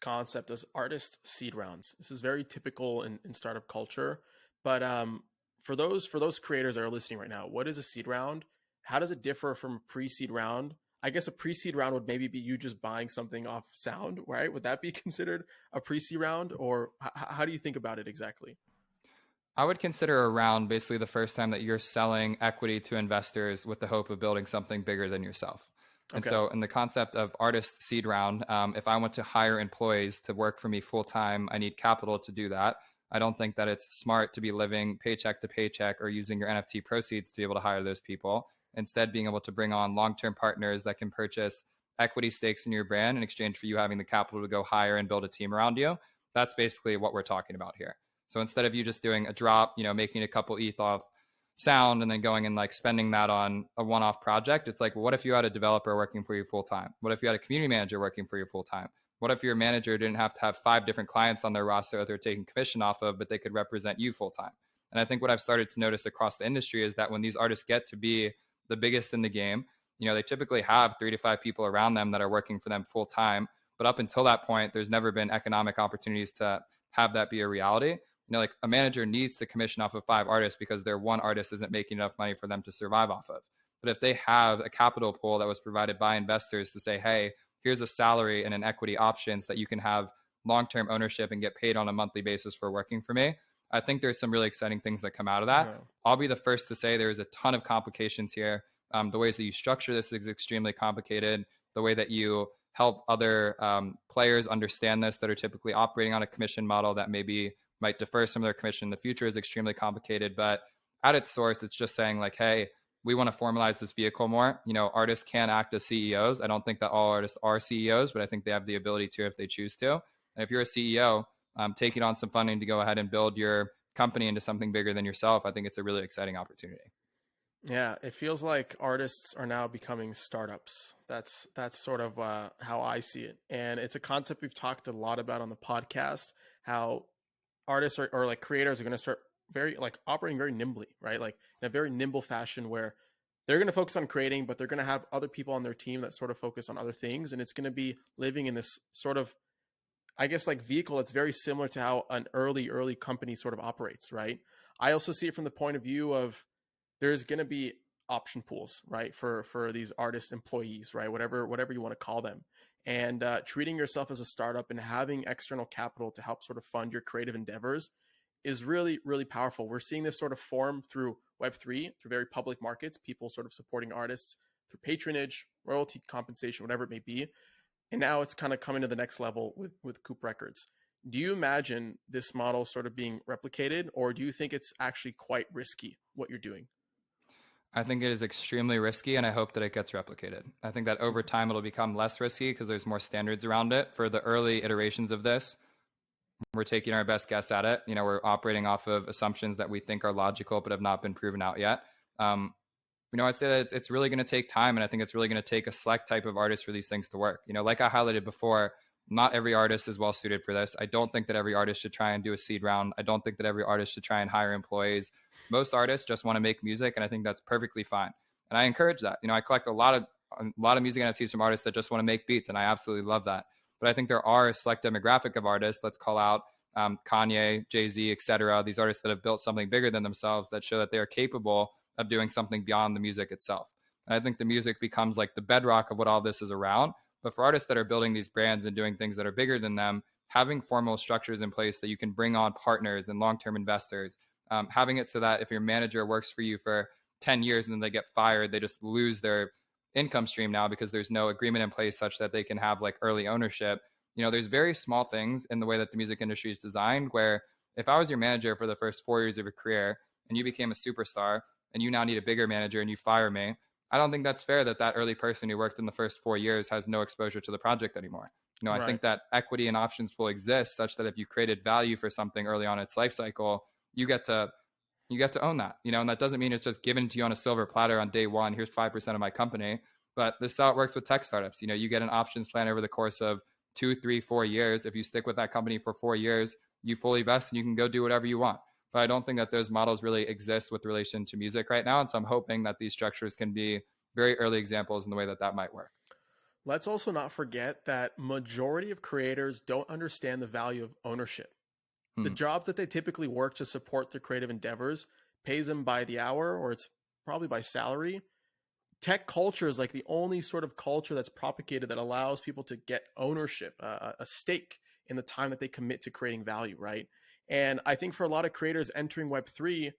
Speaker 1: concept as artist seed rounds. This is very typical in startup culture, but for those creators that are listening right now, what is a seed round? How does it differ from a pre-seed round? I guess a pre-seed round would maybe be you just buying something off Sound, right? Would that be considered a pre-seed round, or how do you think about it exactly?
Speaker 2: I would consider a round basically the first time that you're selling equity to investors with the hope of building something bigger than yourself. And so in the concept of artist seed round, if I want to hire employees to work for me full-time, I need capital to do that. I don't think that it's smart to be living paycheck to paycheck or using your NFT proceeds to be able to hire those people. Instead, being able to bring on long-term partners that can purchase equity stakes in your brand in exchange for you having the capital to go hire and build a team around you. That's basically what we're talking about here. So instead of you just doing a drop, making a couple ETH off Sound and then going and like spending that on a one-off project, it's like, well, what if you had a developer working for you full-time? What if you had a community manager working for you full-time? What if your manager didn't have to have 5 different clients on their roster that they're taking commission off of, but they could represent you full-time? And I think what I've started to notice across the industry is that when these artists get to be the biggest in the game, they typically have 3 to 5 people around them that are working for them full-time. But up until that point, there's never been economic opportunities to have that be a reality. Like a manager needs to commission off of 5 artists because their one artist isn't making enough money for them to survive off of. But if they have a capital pool that was provided by investors to say, hey, here's a salary and an equity options that you can have long-term ownership and get paid on a monthly basis for working for me, I think there's some really exciting things that come out of that. I'll be the first to say there's a ton of complications here. The ways that you structure this is extremely complicated. The way that you help other players understand this that are typically operating on a commission model that maybe might defer some of their commission in the future is extremely complicated. But at its source, it's just saying like, hey, we want to formalize this vehicle more. Artists can act as CEOs. I don't think that all artists are CEOs, but I think they have the ability to if they choose to. And if you're a CEO, taking on some funding to go ahead and build your company into something bigger than yourself, I think it's a really exciting opportunity.
Speaker 1: Yeah, it feels like artists are now becoming startups. That's sort of how I see it. And it's a concept we've talked a lot about on the podcast, how artists or like creators are going to start very like operating very nimbly, right? Like in a very nimble fashion where they're going to focus on creating, but they're going to have other people on their team that sort of focus on other things. And it's going to be living in this sort of, I guess, like vehicle that's very similar to how an early company sort of operates, right? I also see it from the point of view of there's going to be option pools, right? For these artist employees, right? Whatever you want to call them. And treating yourself as a startup and having external capital to help sort of fund your creative endeavors is really, really powerful. We're seeing this sort of form through Web3, through very public markets, people sort of supporting artists through patronage, royalty compensation, whatever it may be. And now it's kind of coming to the next level with Coop Records. Do you imagine this model sort of being replicated, or do you think it's actually quite risky what you're doing?
Speaker 2: I think it is extremely risky, and I hope that it gets replicated. I think that over time it'll become less risky because there's more standards around it. For the early iterations of this, we're taking our best guess at it. We're operating off of assumptions that we think are logical but have not been proven out yet. I'd say that it's really going to take time, and I think it's really going to take a select type of artist for these things to work. Like I highlighted before, not every artist is well suited for this. I don't think that every artist should try and do a seed round. I don't think that every artist should try and hire employees. Most artists just want to make music, and I think that's perfectly fine. And I encourage that. I collect a lot of music NFTs from artists that just want to make beats, and I absolutely love that. But I think there are a select demographic of artists. Let's call out Kanye, Jay-Z, etc. These artists that have built something bigger than themselves that show that they are capable of doing something beyond the music itself. And I think the music becomes like the bedrock of what all this is around. But for artists that are building these brands and doing things that are bigger than them, having formal structures in place that you can bring on partners and long-term investors, having it so that if your manager works for you for 10 years and then they get fired, they just lose their income stream now because there's no agreement in place such that they can have like early ownership. There's very small things in the way that the music industry is designed where if I was your manager for the first 4 years of your career and you became a superstar and you now need a bigger manager and you fire me, I don't think that's fair that early person who worked in the first 4 years has no exposure to the project anymore. Right. I think that equity and options will exist such that if you created value for something early on in its life cycle, you get to own that, and that doesn't mean it's just given to you on a silver platter on day one. Here's 5% of my company. But this is how it works with tech startups. You get an options plan over the course of 2, 3, 4 years. If you stick with that company for 4 years, you fully vest and you can go do whatever you want. But I don't think that those models really exist with relation to music right now. And so I'm hoping that these structures can be very early examples in the way that might work.
Speaker 1: Let's also not forget that majority of creators don't understand the value of ownership. The jobs that they typically work to support their creative endeavors pays them by the hour, or it's probably by salary. Tech culture is like the only sort of culture that's propagated that allows people to get ownership, a stake in the time that they commit to creating value, right? And I think for a lot of creators entering Web3,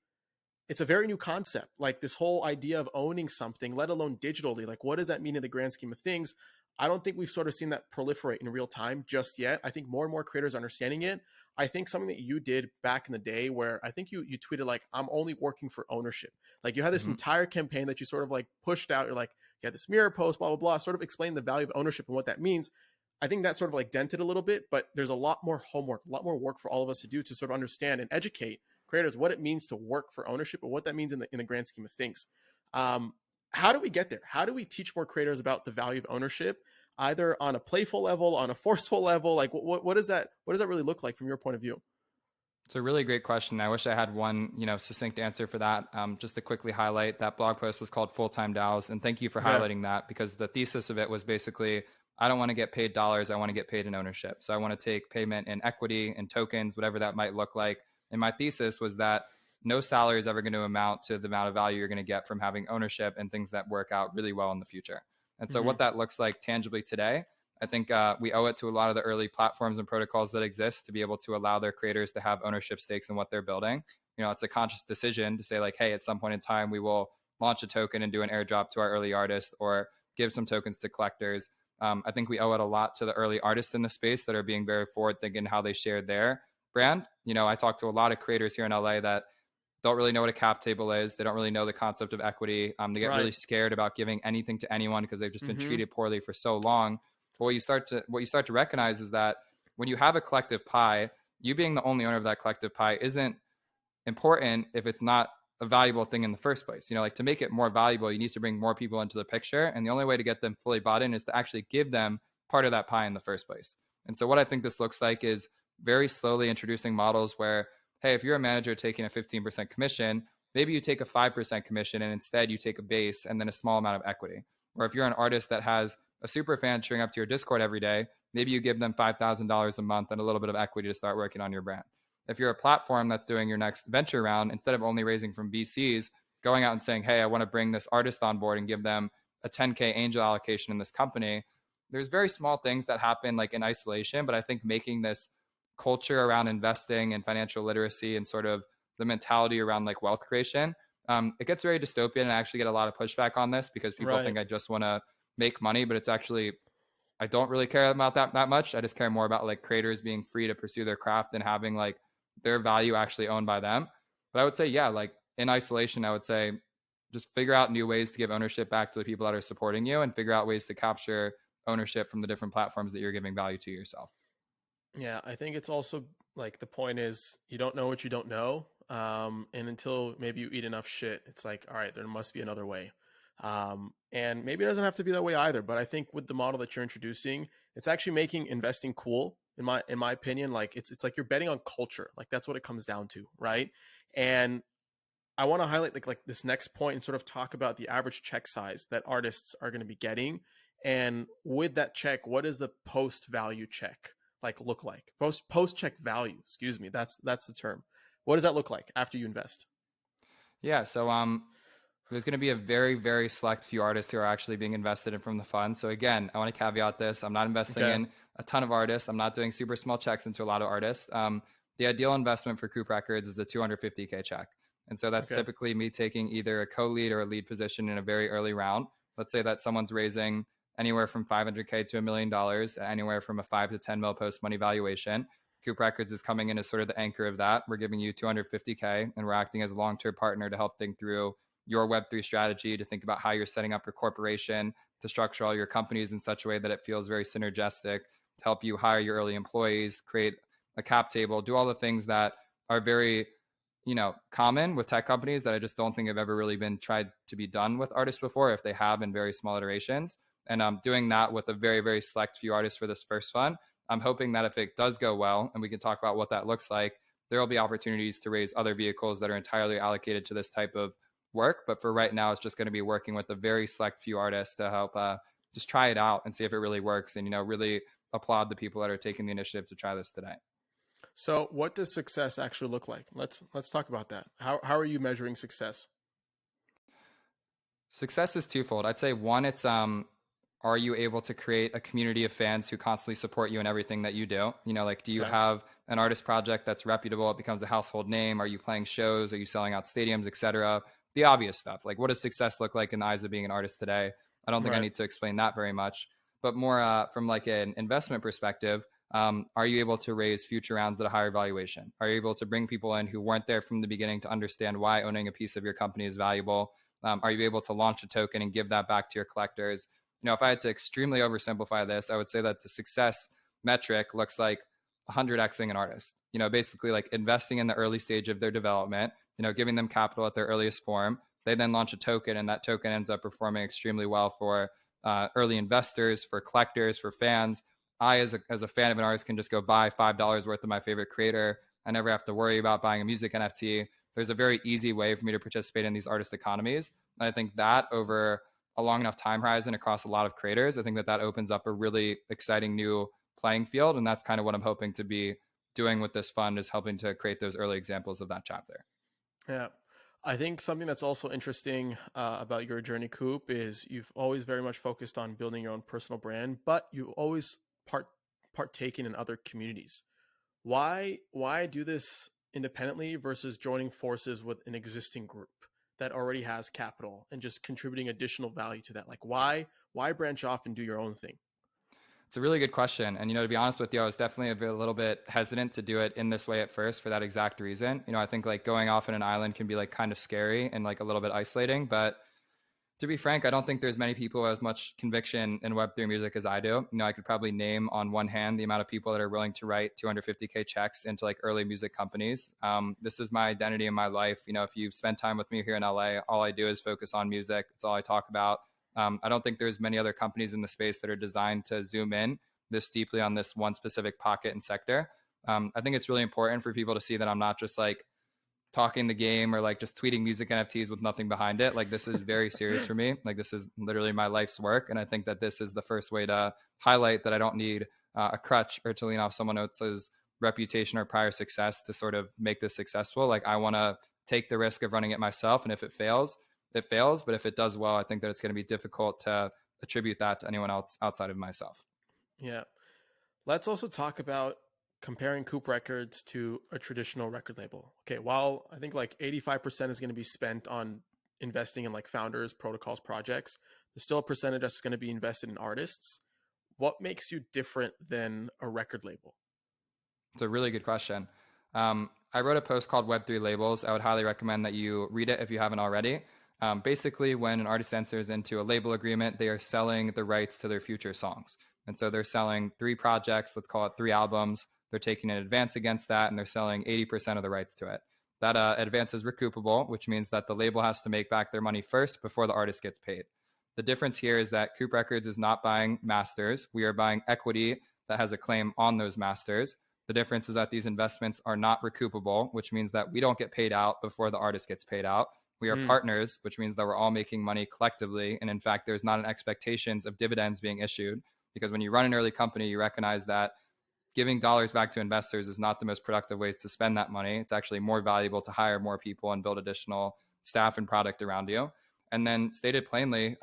Speaker 1: it's a very new concept. Like this whole idea of owning something, let alone digitally, like what does that mean in the grand scheme of things? I don't think we've sort of seen that proliferate in real time just yet. I think more and more creators are understanding it. I think something that you did back in the day where I think you tweeted like, I'm only working for ownership. Like you had this entire campaign that you sort of like pushed out. You're like, you had this mirror post, blah, blah, blah, sort of explain the value of ownership and what that means. I think that sort of like dented a little bit, but there's a lot more homework, a lot more work for all of us to do to sort of understand and educate creators what it means to work for ownership and what that means in the grand scheme of things. How do we get there? How do we teach more creators about the value of ownership, either on a playful level, on a forceful level? Like what does that really look like from your point of view?
Speaker 2: It's a really great question. I wish I had one, succinct answer for that. Just to quickly highlight, that blog post was called Full-Time DAOs. And thank you for highlighting that, because the thesis of it was basically I don't want to get paid dollars. I want to get paid in ownership. So I want to take payment in equity and tokens, whatever that might look like. And my thesis was that no salary is ever going to amount to the amount of value you're going to get from having ownership and things that work out really well in the future. And so what that looks like tangibly today, I think we owe it to a lot of the early platforms and protocols that exist to be able to allow their creators to have ownership stakes in what they're building. It's a conscious decision to say like, hey, at some point in time, we will launch a token and do an airdrop to our early artists or give some tokens to collectors. I think we owe it a lot to the early artists in the space that are being very forward thinking how they share their brand. I talk to a lot of creators here in LA that don't really know what a cap table is. They don't really know the concept of equity. They get really scared about giving anything to anyone because they've just been treated poorly for so long. But what you start to recognize is that when you have a collective pie, you being the only owner of that collective pie isn't important if it's not a valuable thing in the first place. Like to make it more valuable, you need to bring more people into the picture. And the only way to get them fully bought in is to actually give them part of that pie in the first place. And so what I think this looks like is very slowly introducing models where, hey, if you're a manager taking a 15% commission, maybe you take a 5% commission and instead you take a base and then a small amount of equity. Or if you're an artist that has a super fan showing up to your Discord every day, maybe you give them $5,000 a month and a little bit of equity to start working on your brand. If you're a platform that's doing your next venture round, instead of only raising from VCs, going out and saying, hey, I want to bring this artist on board and give them a 10K angel allocation in this company, there's very small things that happen like in isolation. But I think making this culture around investing and financial literacy and sort of the mentality around like wealth creation, it gets very dystopian. And I actually get a lot of pushback on this because people think I just want to make money, but it's actually, I don't really care about that much. I just care more about like creators being free to pursue their craft and having like their value actually owned by them. But I would say, yeah, like in isolation, I would say just figure out new ways to give ownership back to the people that are supporting you and figure out ways to capture ownership from the different platforms that you're giving value to yourself.
Speaker 1: Yeah, I think it's also like the point is you don't know what you don't know. And until maybe you eat enough shit, it's like, all right, there must be another way. And maybe it doesn't have to be that way either. But I think with the model that you're introducing, it's actually making investing cool. In my opinion, like it's like you're betting on culture. Like that's what it comes down to, right? And I want to highlight like this next point and sort of talk about the average check size that artists are going to be getting. And with that check, what does the post value check like look like? Post check value, excuse me. That's the term. What does that look like after you invest?
Speaker 2: Yeah, so there's going to be a very, very select few artists who are actually being invested in from the fund. So again, I want to caveat this. I'm not investing in a ton of artists. I'm not doing super small checks into a lot of artists. The ideal investment for Coop Records is the $250K check. And so that's typically me taking either a co-lead or a lead position in a very early round. Let's say that someone's raising anywhere from $500K to $1 million, anywhere from a 5 to 10 mil post money valuation. Coop Records is coming in as sort of the anchor of that. We're giving you $250K and we're acting as a long-term partner to help think through your Web3 strategy, to think about how you're setting up your corporation, to structure all your companies in such a way that it feels very synergistic, to help you hire your early employees, create a cap table, do all the things that are very, common with tech companies that I just don't think have ever really been tried to be done with artists before, if they have in very small iterations. And I'm doing that with a very, very select few artists for this first fund. I'm hoping that if it does go well, and we can talk about what that looks like, there will be opportunities to raise other vehicles that are entirely allocated to this type of work. But for right now, it's just going to be working with a very select few artists to help just try it out and see if it really works, and really applaud the people that are taking the initiative to try this today.
Speaker 1: So what does success actually look like? Let's talk about that. How are you measuring success?
Speaker 2: Success is twofold. I'd say one, it's are you able to create a community of fans who constantly support you in everything that you do? Do you have an artist project that's reputable? It becomes a household name. Are you playing shows? Are you selling out stadiums, etc.? The obvious stuff. Like, what does success look like in the eyes of being an artist today? I don't think I need to explain that very much. But more from like an investment perspective, are you able to raise future rounds at a higher valuation? Are you able to bring people in who weren't there from the beginning to understand why owning a piece of your company is valuable? Are you able to launch a token and give that back to your collectors? If I had to extremely oversimplify this, I would say that the success metric looks like 100xing an artist. Basically like investing in the early stage of their development, giving them capital at their earliest form. They then launch a token, and that token ends up performing extremely well for early investors, for collectors, for fans. I, as a fan of an artist, can just go buy $5 worth of my favorite creator. I never have to worry about buying a music NFT. There's a very easy way for me to participate in these artist economies. And I think that over a long enough time horizon across a lot of creators, I think that opens up a really exciting new playing field. And that's kind of what I'm hoping to be doing with this fund, is helping to create those early examples of that chapter.
Speaker 1: Yeah. I think something that's also interesting about your journey, Coop, is you've always very much focused on building your own personal brand, but you always partaken in other communities. Why do this independently versus joining forces with an existing group that already has capital and just contributing additional value to that? Like why branch off and do your own thing?
Speaker 2: It's a really good question. And, to be honest with you, I was definitely a little bit hesitant to do it in this way at first for that exact reason. I think like going off in an island can be like kind of scary and like a little bit isolating. But to be frank, I don't think there's many people with much conviction in Web3 music as I do. I could probably name on one hand the amount of people that are willing to write 250K checks into like early music companies. This is my identity in my life. If you've spent time with me here in LA, all I do is focus on music. It's all I talk about. I don't think there's many other companies in the space that are designed to zoom in this deeply on this one specific pocket and sector. I think it's really important for people to see that I'm not just like talking the game or like just tweeting music NFTs with nothing behind it. Like this is very serious for me. Like this is literally my life's work. And I think that this is the first way to highlight that I don't need a crutch or to lean off someone else's reputation or prior success to sort of make this successful. Like I want to take the risk of running it myself. And if it fails, it fails. But if it does well, I think that it's going to be difficult to attribute that to anyone else outside of myself.
Speaker 1: Yeah. Let's also talk about comparing Coop Records to a traditional record label. Okay, while I think like 85% is going to be spent on investing in like founders, protocols, projects, there's still a percentage that's going to be invested in artists. What makes you different than a record label?
Speaker 2: It's a really good question. I wrote a post called Web3 Labels. I would highly recommend that you read it if you haven't already. Basically, when an artist enters into a label agreement, they are selling the rights to their future songs. And so they're selling 3 projects, let's call it 3 albums. They're taking an advance against that, and they're selling 80% of the rights to it. That advance is recoupable, which means that the label has to make back their money first before the artist gets paid. The difference here is that Coop Records is not buying masters. We are buying equity that has a claim on those masters. The difference is that these investments are not recoupable, which means that we don't get paid out before the artist gets paid out. We are partners, which means that we're all making money collectively. And in fact, there's not an expectations of dividends being issued, because when you run an early company, you recognize that giving dollars back to investors is not the most productive way to spend that money. It's actually more valuable to hire more people and build additional staff and product around you. And then stated plainly,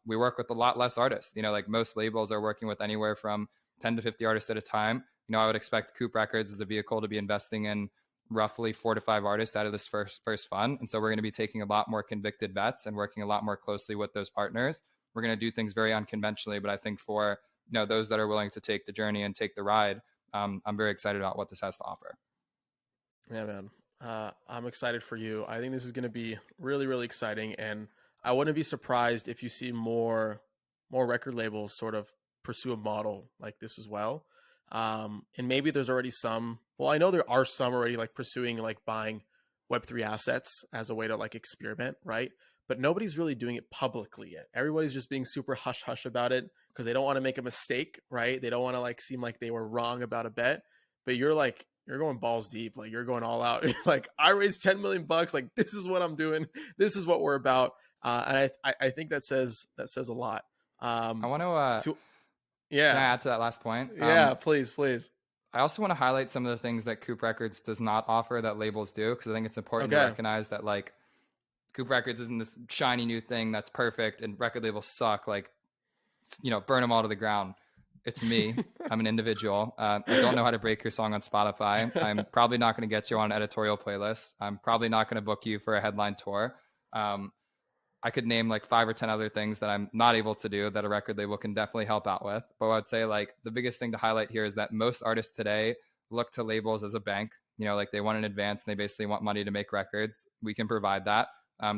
Speaker 2: we work with a lot less artists. Like most labels are working with anywhere from 10 to 50 artists at a time. I would expect Coop Records as a vehicle to be investing in roughly 4 to 5 artists out of this first fund. And so we're going to be taking a lot more convicted bets and working a lot more closely with those partners. We're going to do things very unconventionally, but I think for those that are willing to take the journey and take the ride, I'm very excited about what this has to offer.
Speaker 1: Yeah, man. I'm excited for you. I think this is going to be really, really exciting. And I wouldn't be surprised if you see more record labels sort of pursue a model like this as well. And maybe there's already some, well, I know there are some already like pursuing like buying Web3 assets as a way to like experiment, right? But nobody's really doing it publicly yet. Everybody's just being super hush hush about it because they don't want to make a mistake, right? They don't want to like seem like they were wrong about a bet. But you're going balls deep, like you're going all out. Like I raised 10 million bucks, like this is what I'm doing. This is what we're about. And I think that says a lot.
Speaker 2: I want to
Speaker 1: yeah.
Speaker 2: Can I add to that last point?
Speaker 1: Yeah, please.
Speaker 2: I also want to highlight some of the things that Coop Records does not offer that labels do, because I think it's important to recognize that like Coop Records isn't this shiny new thing that's perfect and record labels suck. Like, burn them all to the ground. It's me. I'm an individual. I don't know how to break your song on Spotify. I'm probably not going to get you on an editorial playlist. I'm probably not going to book you for a headline tour. I could name like 5 or 10 other things that I'm not able to do that a record label can definitely help out with. But I'd say like the biggest thing to highlight here is that most artists today look to labels as a bank. Like they want an advance and they basically want money to make records. We can provide that.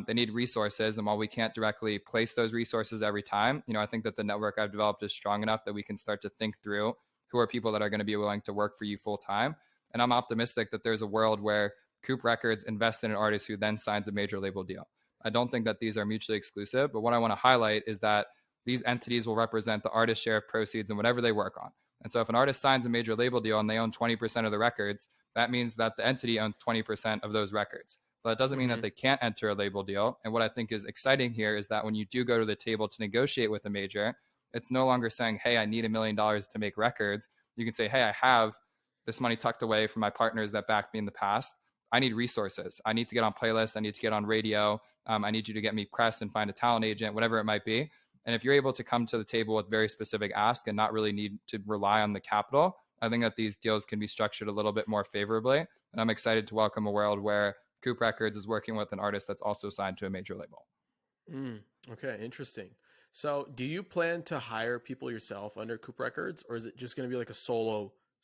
Speaker 2: They need resources. And while we can't directly place those resources every time, I think that the network I've developed is strong enough that we can start to think through who are people that are going to be willing to work for you full time. And I'm optimistic that there's a world where Coop Records invests in an artist who then signs a major label deal. I don't think that these are mutually exclusive, but what I want to highlight is that these entities will represent the artist's share of proceeds and whatever they work on. And so if an artist signs a major label deal and they own 20% of the records, that means that the entity owns 20% of those records. But it doesn't mean that they can't enter a label deal. And what I think is exciting here is that when you do go to the table to negotiate with a major, it's no longer saying, hey, I need $1 million to make records. You can say, hey, I have this money tucked away from my partners that backed me in the past. I need resources. I need to get on playlists. I need to get on radio. I need you to get me press and find a talent agent, whatever it might be. And if you're able to come to the table with very specific ask and not really need to rely on the capital, I think that these deals can be structured a little bit more favorably. And I'm excited to welcome a world where Coop Records is working with an artist that's also signed to a major label.
Speaker 1: Okay, interesting. So do you plan to hire people yourself under Coop Records, or is it just going to be like a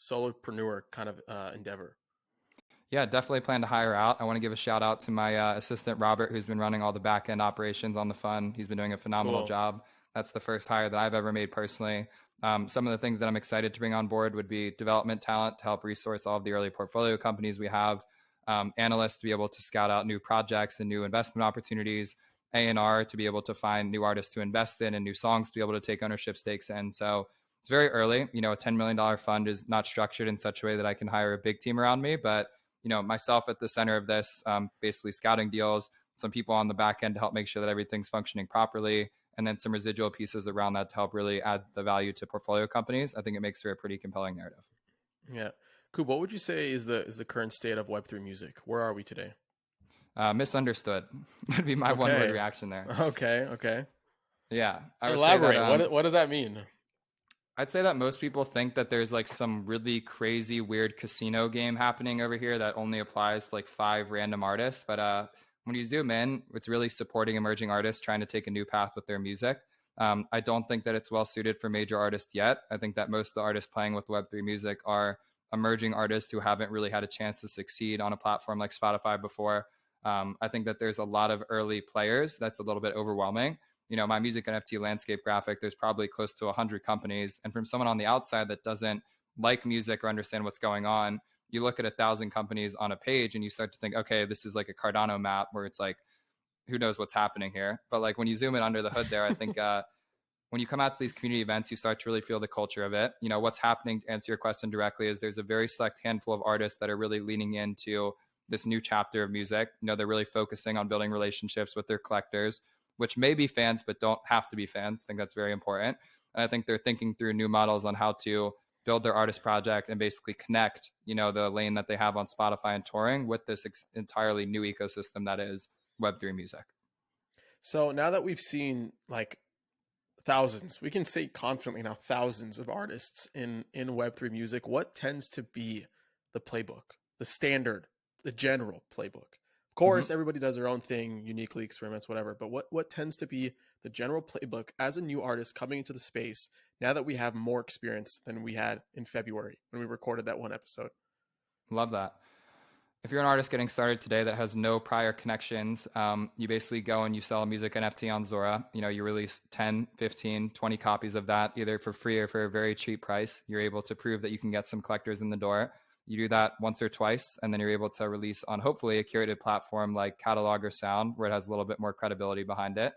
Speaker 1: solopreneur kind of endeavor?
Speaker 2: Yeah, definitely plan to hire out. I want to give a shout out to my assistant, Robert, who's been running all the back end operations on the fund. He's been doing a phenomenal job. That's the first hire that I've ever made personally. Some of the things that I'm excited to bring on board would be development talent to help resource all of the early portfolio companies we have, analysts to be able to scout out new projects and new investment opportunities, A&R to be able to find new artists to invest in and new songs to be able to take ownership stakes in. So it's very early. You know, a $10 million fund is not structured in such a way that I can hire a big team around me, but you know, myself at the center of this, basically scouting deals, some people on the back end to help make sure that everything's functioning properly, and then some residual pieces around that to help really add the value to portfolio companies. I think it makes for a pretty compelling narrative.
Speaker 1: Yeah. Cool. What would you say is the current state of Web3 music? Where are we today?
Speaker 2: Misunderstood would be my one-word reaction there.
Speaker 1: Okay.
Speaker 2: Yeah. I would
Speaker 1: Elaborate.
Speaker 2: Say that,
Speaker 1: what does that mean?
Speaker 2: I'd say that most people think that there's like some really crazy, weird casino game happening over here that only applies to like 5 random artists. But when you zoom in, it's really supporting emerging artists trying to take a new path with their music. I don't think that it's well suited for major artists yet. I think that most of the artists playing with Web3 music are emerging artists who haven't really had a chance to succeed on a platform like Spotify before. I think that there's a lot of early players that's a little bit overwhelming. You know, my music NFT landscape graphic, there's probably close to 100 companies. And from someone on the outside that doesn't like music or understand what's going on, you look at 1,000 companies on a page and you start to think, okay, this is like a Cardano map where it's like, who knows what's happening here? But like when you zoom in under the hood there, I think when you come out to these community events, you start to really feel the culture of it. You know, what's happening, to answer your question directly, is there's a very select handful of artists that are really leaning into this new chapter of music. You know, they're really focusing on building relationships with their collectors, which may be fans, but don't have to be fans. I think that's very important. And I think they're thinking through new models on how to build their artist project and basically connect, you know, the lane that they have on Spotify and touring with this entirely new ecosystem that is Web3 music.
Speaker 1: So now that we've seen like thousands, we can say confidently now thousands of artists in Web3 music, what tends to be the playbook, the standard, the general playbook? Of course, everybody does their own thing, uniquely experiments, whatever. But what tends to be the general playbook as a new artist coming into the space now that we have more experience than we had in February when we recorded that one episode?
Speaker 2: Love that. If you're an artist getting started today that has no prior connections, you basically go and you sell a music NFT on Zora. You know, you release 10, 15, 20 copies of that, either for free or for a very cheap price. You're able to prove that you can get some collectors in the door. You do that once or twice, and then you're able to release on hopefully a curated platform like Catalog or Sound, where it has a little bit more credibility behind it.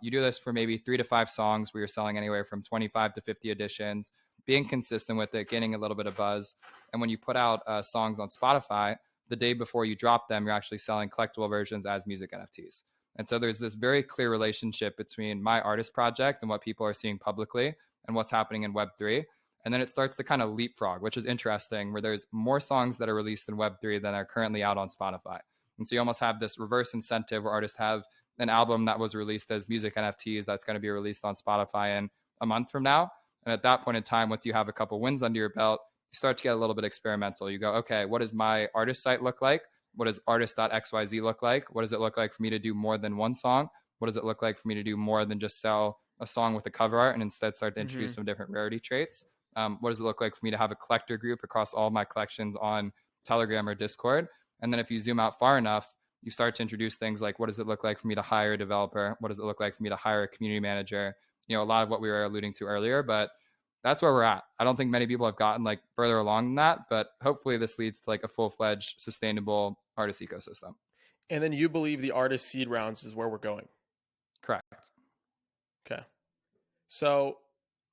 Speaker 2: You do this for maybe 3 to 5 songs where you're selling anywhere from 25 to 50 editions, being consistent with it, getting a little bit of buzz. And when you put out songs on Spotify, the day before you drop them, you're actually selling collectible versions as music NFTs. And so there's this very clear relationship between my artist project and what people are seeing publicly and what's happening in Web3. And then it starts to kind of leapfrog, which is interesting, where there's more songs that are released in Web3 than are currently out on Spotify. And so you almost have this reverse incentive where artists have an album that was released as music NFTs that's going to be released on Spotify in a month from now. And at that point in time, once you have a couple wins under your belt, you start to get a little bit experimental. You go, okay, what does my artist site look like? What does artist.xyz look like? What does it look like for me to do more than one song? What does it look like for me to do more than just sell a song with a cover art and instead start to introduce some different rarity traits? What does it look like for me to have a collector group across all my collections on Telegram or Discord? And then if you zoom out far enough, you start to introduce things like, what does it look like for me to hire a developer? What does it look like for me to hire a community manager? You know, a lot of what we were alluding to earlier, but that's where we're at. I don't think many people have gotten like further along than that, but hopefully this leads to like a full-fledged sustainable artist ecosystem.
Speaker 1: And then you believe the artist seed rounds is where we're going?
Speaker 2: Correct.
Speaker 1: Okay. So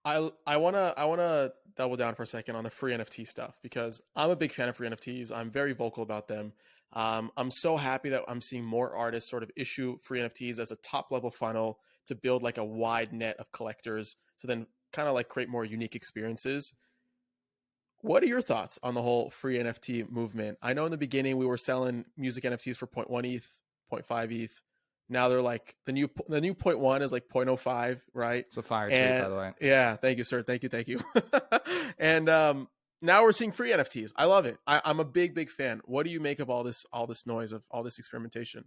Speaker 1: I wanna double down for a second on the free NFT stuff, because I'm a big fan of free NFTs. I'm very vocal about them. I'm so happy that I'm seeing more artists sort of issue free NFTs as a top level funnel to build like a wide net of collectors to then kind of like create more unique experiences. What are your thoughts on the whole free NFT movement? I know in the beginning we were selling music NFTs for zero point 0.1 ETH, zero point 0.5 ETH. Now they're like the new zero point 0.1 is like 0.05, right?
Speaker 2: It's a fire tweet, by
Speaker 1: And
Speaker 2: the way.
Speaker 1: yeah, thank you, sir. Thank you. And now we're seeing free NFTs. I love it. I'm a big fan. What do you make of all this noise of all this experimentation?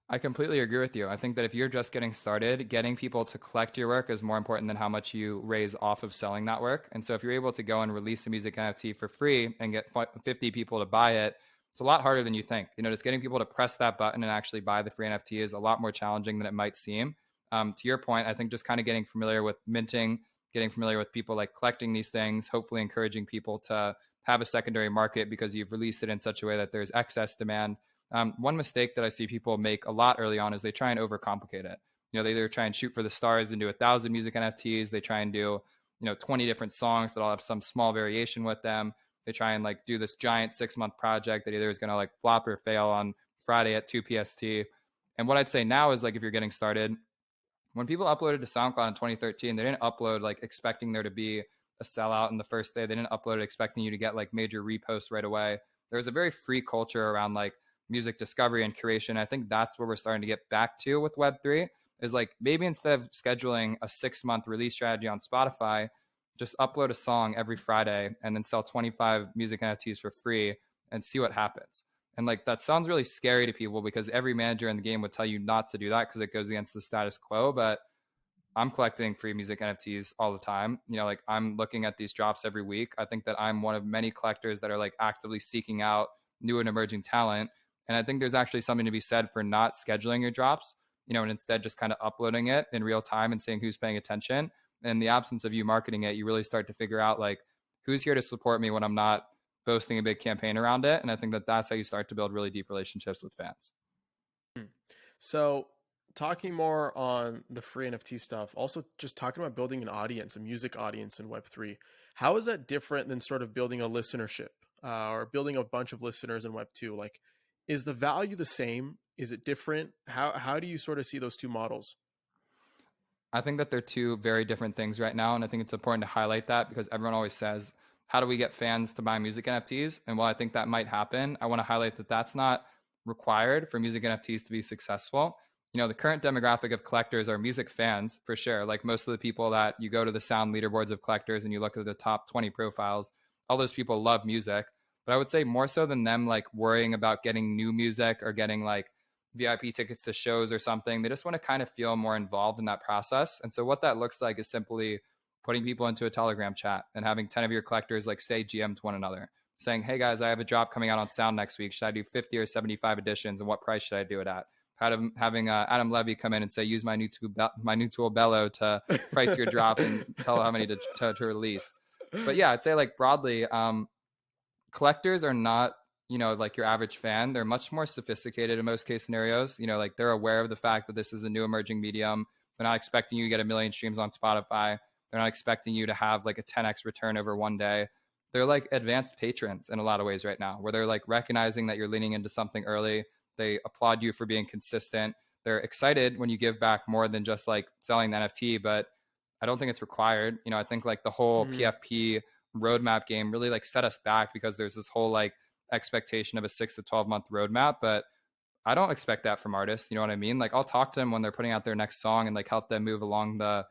Speaker 2: I completely agree with you. I think that if you're just getting started, getting people to collect your work is more important than how much you raise off of selling that work. And so if you're able to go and release a music NFT for free and get 50 people to buy it, it's a lot harder than you think. You know, just getting people to press that button and actually buy the free NFT is a lot more challenging than it might seem. To your point, I think just kind of getting familiar with minting, getting familiar with people like collecting these things, hopefully encouraging people to have a secondary market because you've released it in such a way that there's excess demand. One mistake that I see people make a lot early on is they try and overcomplicate it. You know, they either try and shoot for the stars and do 1,000 music NFTs. They try and do, 20 different songs that all have some small variation with them. They try and like do this giant 6-month project that either is going to like flop or fail on Friday at 2 PST. And what I'd say now is like, if you're getting started, when people uploaded to SoundCloud in 2013, they didn't upload like expecting there to be a sellout in the first day. They didn't upload it expecting you to get like major reposts right away. There was a very free culture around like music discovery and curation. I think that's where we're starting to get back to with Web3 is like maybe instead of scheduling a 6-month release strategy on Spotify, just upload a song every Friday and then sell 25 music NFTs for free and see what happens. And like that sounds really scary to people because every manager in the game would tell you not to do that because it goes against the status quo. But I'm collecting free music NFTs all the time. You know, like I'm looking at these drops every week. I think that I'm one of many collectors that are like actively seeking out new and emerging talent. And I think there's actually something to be said for not scheduling your drops, and instead just kind of uploading it in real time and seeing who's paying attention. And in the absence of you marketing it, you really start to figure out like who's here to support me when I'm not boasting a big campaign around it. And I think that that's how you start to build really deep relationships with fans.
Speaker 1: So, talking more on the free NFT stuff, also just talking about building an audience, a music audience in Web3. How is that different than sort of building a listenership or building a bunch of listeners in Web2? Like, is the value the same? Is it different? How do you sort of see those two models?
Speaker 2: I think that they're two very different things right now. And I think it's important to highlight that because everyone always says, how do we get fans to buy music NFTs? And while I think that might happen, I want to highlight that that's not required for music NFTs to be successful. The current demographic of collectors are music fans for sure. Like most of the people that you go to the sound leaderboards of collectors and you look at the top 20 profiles, all those people love music. But I would say more so than them like worrying about getting new music or getting like VIP tickets to shows or something, they just want to kind of feel more involved in that process. And so what that looks like is simply putting people into a Telegram chat and having 10 of your collectors like stay GM to one another, saying, hey guys, I have a drop coming out on Sound next week. Should I do 50 or 75 editions and what price should I do it at? Having Adam Levy come in and say, use my new tool Bello to price your drop and tell how many to release. But yeah, I'd say like broadly, collectors are not, like your average fan. They're much more sophisticated in most case scenarios. Like they're aware of the fact that this is a new emerging medium. They're not expecting you to get 1 million streams on Spotify. They're not expecting you to have like a 10x return over one day. They're like advanced patrons in a lot of ways right now, where they're like recognizing that you're leaning into something early. They applaud you for being consistent. They're excited when you give back more than just like selling the NFT, but I don't think it's required. I think like the whole PFP roadmap game really like set us back because there's this whole like expectation of a 6 to 12 month roadmap, but I don't expect that from artists. You know what I mean? Like I'll talk to them when they're putting out their next song and like help them move along the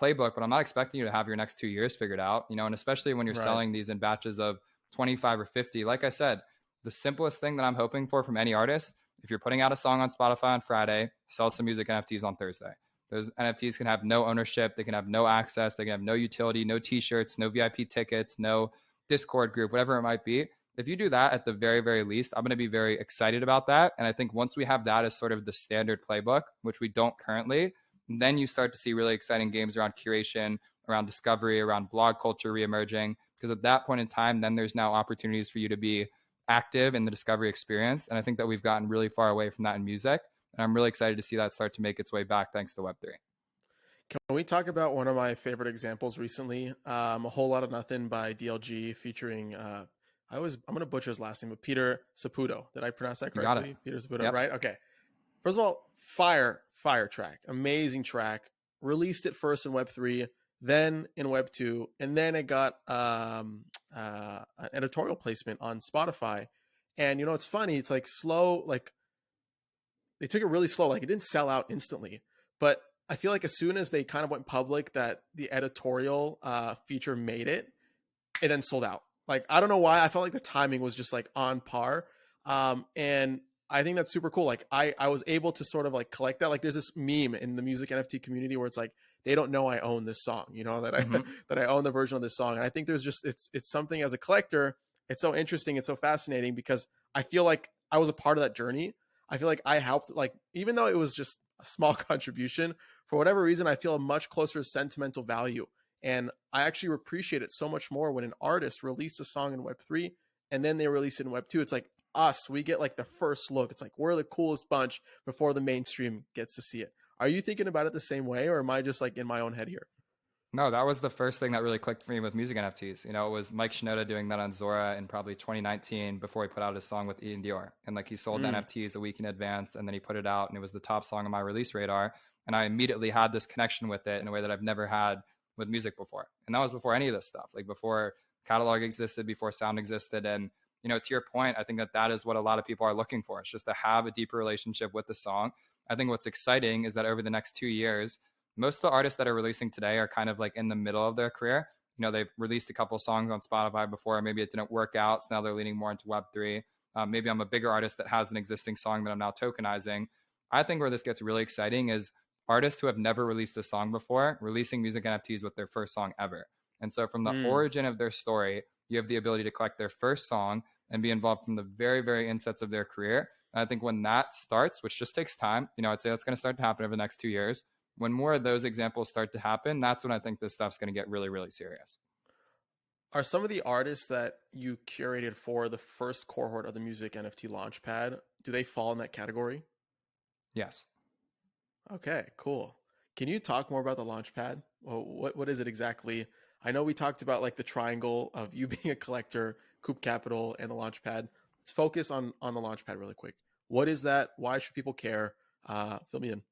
Speaker 2: playbook, but I'm not expecting you to have your next 2 years figured out, and especially when you're selling these in batches of 25 or 50. Like I said, the simplest thing that I'm hoping for from any artist, if you're putting out a song on Spotify on Friday, sell some music NFTs on Thursday. Those NFTs can have no ownership. They can have no access. They can have no utility, no t-shirts, no VIP tickets, no Discord group, whatever it might be. If you do that at the very, very least, I'm going to be very excited about that. And I think once we have that as sort of the standard playbook, which we don't currently, then you start to see really exciting games around curation, around discovery, around blog culture reemerging. Because at that point in time, then there's now opportunities for you to be active in the discovery experience. And I think that we've gotten really far away from that in music. And I'm really excited to see that start to make its way back thanks to Web3.
Speaker 1: Can we talk about one of my favorite examples recently? A Whole Lot of Nothing by DLG featuring I'm gonna butcher his last name, but Peter Saputo. Did I pronounce that
Speaker 2: You got it.
Speaker 1: correctly? Peter Saputo,
Speaker 2: Yep.
Speaker 1: right? Okay. First of all, fire track, amazing track. Released it first in Web3, then in Web2, and then it got an editorial placement on Spotify. And it's funny. It's like slow, like they took it really slow. Like it didn't sell out instantly, but I feel like as soon as they kind of went public that the editorial feature made it, it then sold out. Like I don't know why. I felt like the timing was just like on par. And I think that's super cool. Like I was able to sort of like collect that. Like there's this meme in the music NFT community where it's like they don't know I own this song, that I that I own the version of this song. And I think there's just it's something as a collector, it's so interesting, it's so fascinating because I feel like I was a part of that journey. I feel like I helped, like even though it was just a small contribution, for whatever reason, I feel a much closer sentimental value. And I actually appreciate it so much more when an artist released a song in Web3 and then they release it in Web2. It's like us, we get like the first look. It's like we're the coolest bunch before the mainstream gets to see it. Are you thinking about it the same way, or am I just like in my own head here?
Speaker 2: No, that was the first thing that really clicked for me with music NFTs. It was Mike Shinoda doing that on Zora in probably 2019 before he put out his song with Ian Dior. And like he sold NFTs a week in advance and then he put it out and it was the top song on my release radar. And I immediately had this connection with it in a way that I've never had with music before. And that was before any of this stuff, like before catalog existed, before sound existed. And, to your point, I think that is what a lot of people are looking for. It's just to have a deeper relationship with the song. I think what's exciting is that over the next 2 years, most of the artists that are releasing today are kind of like in the middle of their career. They've released a couple songs on Spotify before, maybe it didn't work out. So now they're leaning more into Web3. Maybe I'm a bigger artist that has an existing song that I'm now tokenizing. I think where this gets really exciting is artists who have never released a song before releasing music NFTs with their first song ever. And so from the origin of their story, you have the ability to collect their first song and be involved from the very, very insets of their career. And I think when that starts, which just takes time, I'd say that's going to start to happen over the next 2 years. When more of those examples start to happen, that's when I think this stuff's going to get really, really serious.
Speaker 1: Are some of the artists that you curated for the first cohort of the music NFT Launchpad, do they fall in that category?
Speaker 2: Yes.
Speaker 1: Okay, cool. Can you talk more about the Launchpad? Well, what is it exactly? I know we talked about like the triangle of you being a collector, Coop Capital, and the Launchpad. Let's focus on the Launchpad really quick. What is that? Why should people care? Fill me in.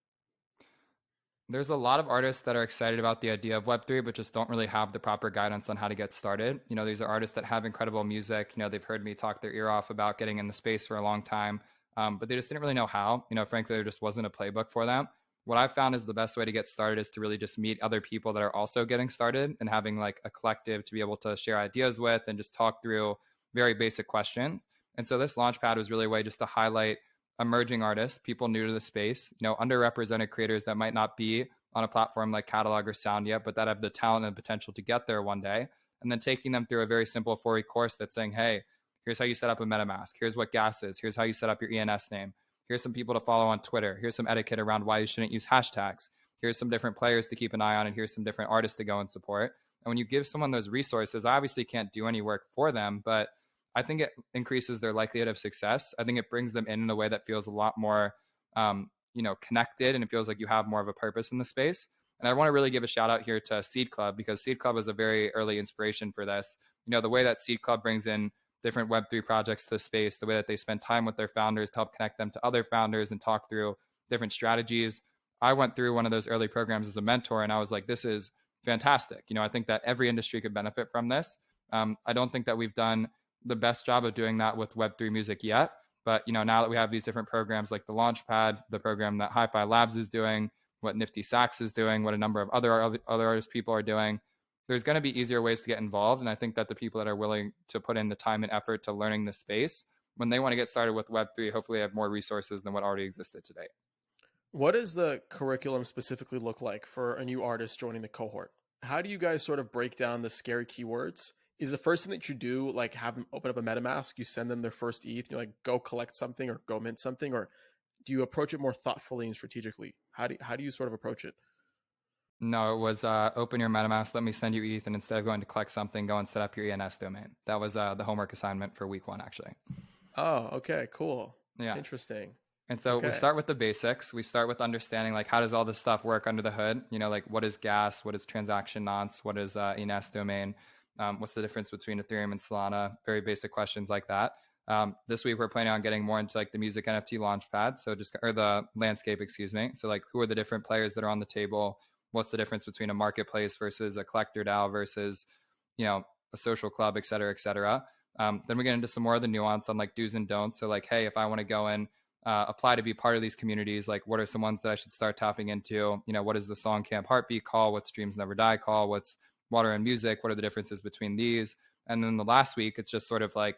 Speaker 2: There's a lot of artists that are excited about the idea of Web3, but just don't really have the proper guidance on how to get started. These are artists that have incredible music. They've heard me talk their ear off about getting in the space for a long time, but they just didn't really know how. Frankly, there just wasn't a playbook for them. What I found is the best way to get started is to really just meet other people that are also getting started and having like a collective to be able to share ideas with and just talk through very basic questions. And so this Launchpad was really a way just to highlight emerging artists, people new to the space, underrepresented creators that might not be on a platform like Catalog or Sound yet, but that have the talent and potential to get there one day. And then taking them through a very simple 4-week course that's saying, hey, here's how you set up a MetaMask. Here's what gas is. Here's how you set up your ENS name. Here's some people to follow on Twitter. Here's some etiquette around why you shouldn't use hashtags. Here's some different players to keep an eye on, and here's some different artists to go and support. And when you give someone those resources, I obviously can't do any work for them, but I think it increases their likelihood of success. I think it brings them in a way that feels a lot more, connected, and it feels like you have more of a purpose in the space. And I want to really give a shout out here to Seed Club, because Seed Club is a very early inspiration for this. The way that Seed Club brings in different Web3 projects to the space, the way that they spend time with their founders to help connect them to other founders and talk through different strategies. I went through one of those early programs as a mentor, and I was like, this is fantastic. I think that every industry could benefit from this. I don't think that we've done the best job of doing that with Web3 music yet. But, now that we have these different programs like the Launchpad, the program that Hi-Fi Labs is doing, what Nifty Sax is doing, what a number of other artist people are doing, there's going to be easier ways to get involved. And I think that the people that are willing to put in the time and effort to learning the space, when they want to get started with Web3, hopefully have more resources than what already existed today.
Speaker 1: What does the curriculum specifically look like for a new artist joining the cohort? How do you guys sort of break down the scary keywords? Is the first thing that you do like have them open up a MetaMask, you send them their first ETH, and you're like, go collect something or go mint something? Or do you approach it more thoughtfully and strategically? How do you sort of approach it?
Speaker 2: No, it was open your MetaMask, let me send you ETH, and instead of going to collect something, go and set up your ENS domain. That was the homework assignment for week 1, actually.
Speaker 1: Oh, okay, cool.
Speaker 2: Yeah.
Speaker 1: Interesting.
Speaker 2: And so we start with the basics. We start with understanding like how does all this stuff work under the hood? Like what is gas? What is transaction nonce? What is ENS domain? What's the difference between Ethereum and Solana? Very basic questions like that. This week we're planning on getting more into like the music NFT Launchpad, or the landscape, excuse me. So like, who are the different players that are on the table? What's the difference between a marketplace versus a collector DAO versus, a social club, et cetera, et cetera. Then we get into some more of the nuance on like do's and don'ts. So like, hey, if I want to go and apply to be part of these communities, like what are some ones that I should start tapping into? What is the Song Camp Heartbeat call? What's Dreams Never Die call? What's Water and Music? What are the differences between these? And then the last week, it's just sort of like,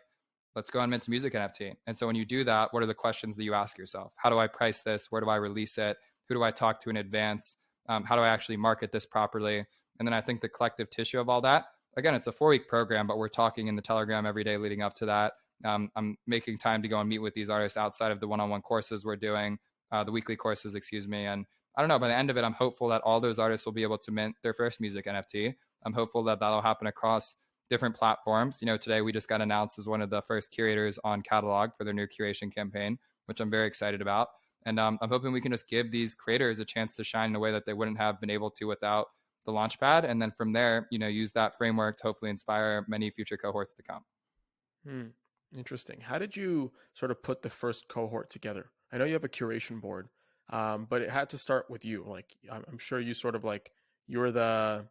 Speaker 2: let's go and mint a music NFT. And so when you do that, what are the questions that you ask yourself? How do I price this? Where do I release it? Who do I talk to in advance? How do I actually market this properly? And then I think the collective tissue of all that, again, it's a 4-week program, but we're talking in the Telegram every day leading up to that. I'm making time to go and meet with these artists outside of the one-on-one courses we're doing, the weekly courses, excuse me. And I don't know, by the end of it, I'm hopeful that all those artists will be able to mint their first music NFT. I'm hopeful that that'll happen across different platforms. Today we just got announced as one of the first curators on Catalog for their new curation campaign, which I'm very excited about. And I'm hoping we can just give these creators a chance to shine in a way that they wouldn't have been able to without the Launchpad. And then from there, use that framework to hopefully inspire many future cohorts to come.
Speaker 1: Interesting. How did you sort of put the first cohort together? I know you have a curation board, but it had to start with you. Like, I'm sure you sort of like, you're the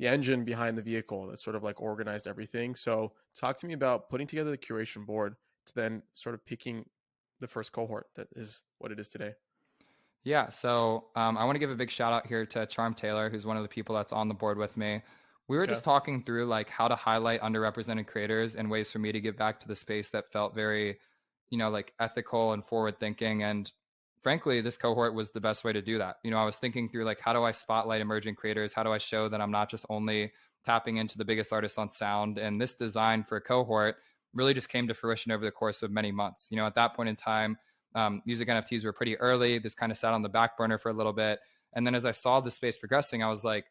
Speaker 1: engine behind the vehicle that sort of like organized everything. So talk to me about putting together the curation board to then sort of picking the first cohort that is what it is today.
Speaker 2: Yeah, so I want to give a big shout out here to Charm Taylor, who's one of the people that's on the board with me. We were just talking through like how to highlight underrepresented creators and ways for me to give back to the space that felt very, like ethical and forward thinking. And frankly, this cohort was the best way to do that. I was thinking through like, how do I spotlight emerging creators? How do I show that I'm not just only tapping into the biggest artists on sound? And this design for a cohort really just came to fruition over the course of many months. At that point in time, music NFTs were pretty early. This kind of sat on the back burner for a little bit. And then as I saw the space progressing, I was like,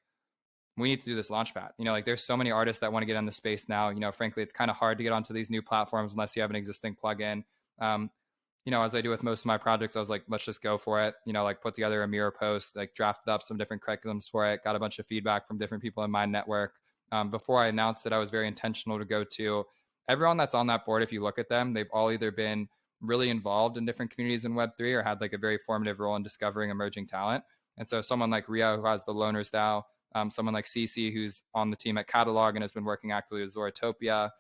Speaker 2: we need to do this Launchpad. Like there's so many artists that want to get on the space now. Frankly, it's kind of hard to get onto these new platforms unless you have an existing plugin. As I do with most of my projects, I was like, let's just go for it. Like put together a mirror post, like drafted up some different curriculums for it, got a bunch of feedback from different people in my network. Before I announced it, I was very intentional to go to everyone that's on that board. If you look at them, they've all either been really involved in different communities in Web3 or had like a very formative role in discovering emerging talent. And so someone like Ria, who has the Loners DAO, someone like Cece, who's on the team at Catalog and has been working actively with Zoratopia,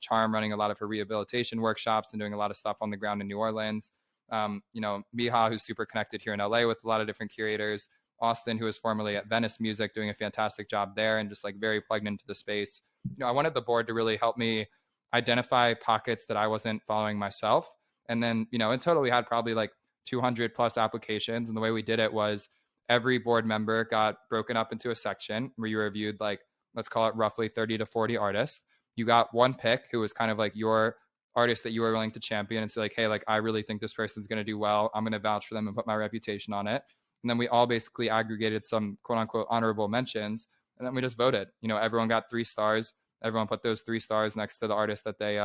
Speaker 2: Charm running a lot of her rehabilitation workshops and doing a lot of stuff on the ground in New Orleans. Miha, who's super connected here in LA with a lot of different curators. Austin, who was formerly at Venice Music, doing a fantastic job there and just like very plugged into the space. I wanted the board to really help me identify pockets that I wasn't following myself. And then, in total, we had probably like 200 plus applications. And the way we did it was every board member got broken up into a section where you reviewed like, let's call it roughly 30 to 40 artists. You got one pick who was kind of like your artist that you were willing to champion and say like, hey, like, I really think this person's going to do well. I'm going to vouch for them and put my reputation on it. And then we all basically aggregated some quote unquote honorable mentions. And then we just voted. Everyone got 3 stars. Everyone put those 3 stars next to the artist that they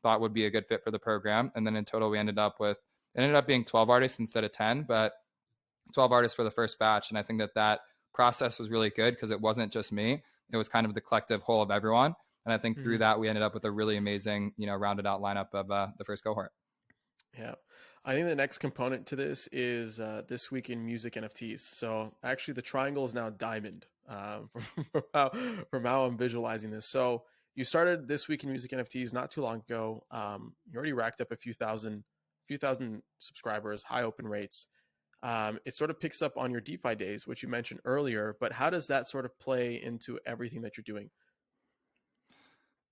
Speaker 2: thought would be a good fit for the program. And then in total, we ended up being 12 artists instead of 10, but 12 artists for the first batch. And I think that process was really good because it wasn't just me. It was kind of the collective whole of everyone. And I think through that, we ended up with a really amazing, rounded out lineup of the first cohort.
Speaker 1: Yeah. I think the next component to this is this week in music NFTs. So actually the triangle is now diamond from how I'm visualizing this. So you started this week in music NFTs not too long ago. You already racked up a few thousand subscribers, high open rates. It sort of picks up on your DeFi days, which you mentioned earlier, but how does that sort of play into everything that you're doing?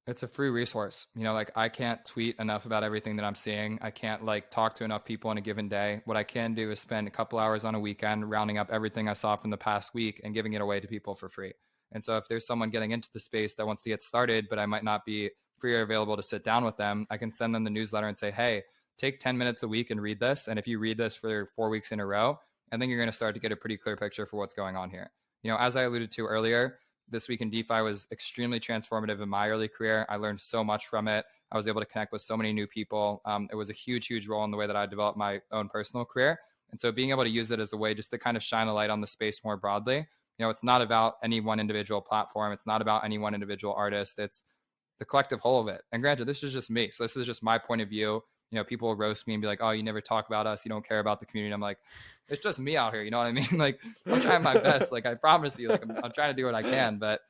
Speaker 2: It's a free resource. Like I can't tweet enough about everything that I'm seeing. I can't like talk to enough people in a given day. What I can do is spend a couple hours on a weekend rounding up everything I saw from the past week and giving it away to people for free. And so if there's someone getting into the space that wants to get started, but I might not be free or available to sit down with them, I can send them the newsletter and say, hey, take 10 minutes a week and read this. And if you read this for 4 weeks in a row, I think you're going to start to get a pretty clear picture for what's going on here. As I alluded to earlier, this week in DeFi was extremely transformative in my early career. I learned so much from it. I was able to connect with so many new people. It was a huge, huge role in the way that I developed my own personal career. And so being able to use it as a way just to kind of shine a light on the space more broadly it's not about any one individual platform. It's not about any one individual artist. It's the collective whole of it. And granted, this is just me. So this is just my point of view. People will roast me and be like, oh, you never talk about us. You don't care about the community. I'm like, it's just me out here. You know what I mean? Like, I'm trying my best. Like, I promise you, like, I'm trying to do what I can. But,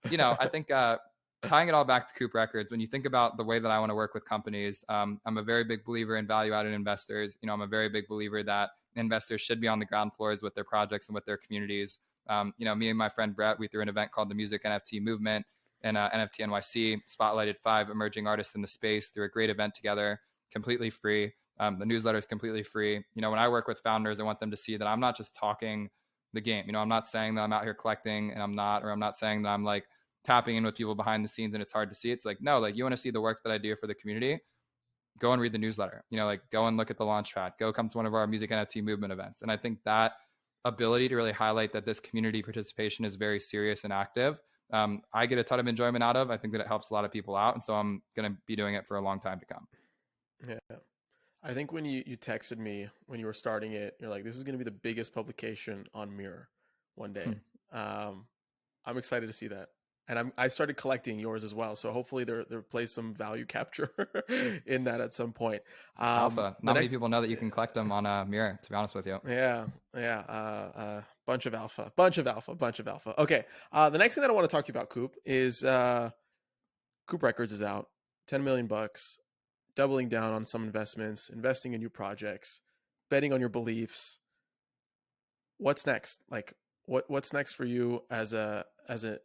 Speaker 2: I think tying it all back to Coop Records, when you think about the way that I want to work with companies, I'm a very big believer in value-added investors. I'm a very big believer that investors should be on the ground floors with their projects and with their communities. Me and my friend Brett, we threw an event called the Music NFT Movement, and NFT NYC spotlighted 5 emerging artists in the space through a great event together, completely free. The newsletter is completely free. When I work with founders, I want them to see that I'm not just talking the game. I'm not saying that I'm out here collecting, and I'm not saying that I'm like tapping in with people behind the scenes and it's hard to see. It's like, no, like, you want to see the work that I do for the community, go and read the newsletter, like, go and look at the Launchpad, go come to one of our Music NFT Movement events. And I think that ability to really highlight that this community participation is very serious and active, I get a ton of enjoyment out of. I think that it helps a lot of people out. And so I'm going to be doing it for a long time to come.
Speaker 1: Yeah. I think when you texted me when you were starting it, you're like, this is going to be the biggest publication on Mirror one day. I'm excited to see that. And I started collecting yours as well. So hopefully there plays some value capture in that at some point.
Speaker 2: Alpha. Not many people know that you can collect them on a Mirror, to be honest with you.
Speaker 1: Yeah. Bunch of alpha. Okay. The next thing that I want to talk to you about, Coop, is Coop Records is out. $10 million, doubling down on some investments, investing in new projects, betting on your beliefs. What's next? Like, what's next for you as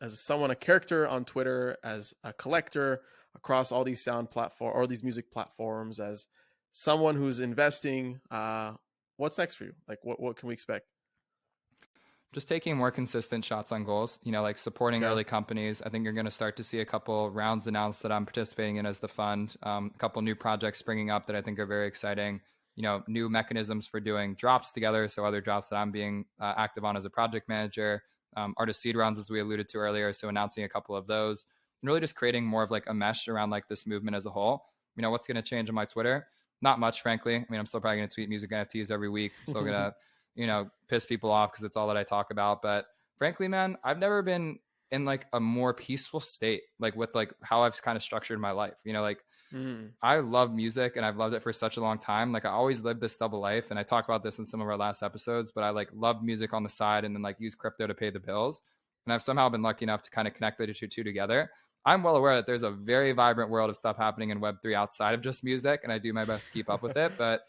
Speaker 1: someone, a character on Twitter, as a collector across all these sound platform or these music platforms, as someone who's investing? What's next for you? Like, what can we expect?
Speaker 2: Just taking more consistent shots on goals, like supporting early companies. I think you're going to start to see a couple rounds announced that I'm participating in as the fund, a couple new projects springing up that I think are very exciting. New mechanisms for doing drops together. So other drops that I'm being active on as a project manager, artist seed rounds, as we alluded to earlier. So announcing a couple of those and really just creating more of like a mesh around like this movement as a whole. What's going to change on my Twitter? Not much, frankly. I'm still probably going to tweet music NFTs every week. I'm still going to, piss people off because it's all that I talk about. But frankly, man, I've never been in like a more peaceful state, like with like how I've kind of structured my life, I love music and I've loved it for such a long time. Like, I always lived this double life, and I talk about this in some of our last episodes, but I like love music on the side and then like use crypto to pay the bills. And I've somehow been lucky enough to kind of connect the two together. I'm well aware that there's a very vibrant world of stuff happening in Web3 outside of just music, and I do my best to keep up with it. But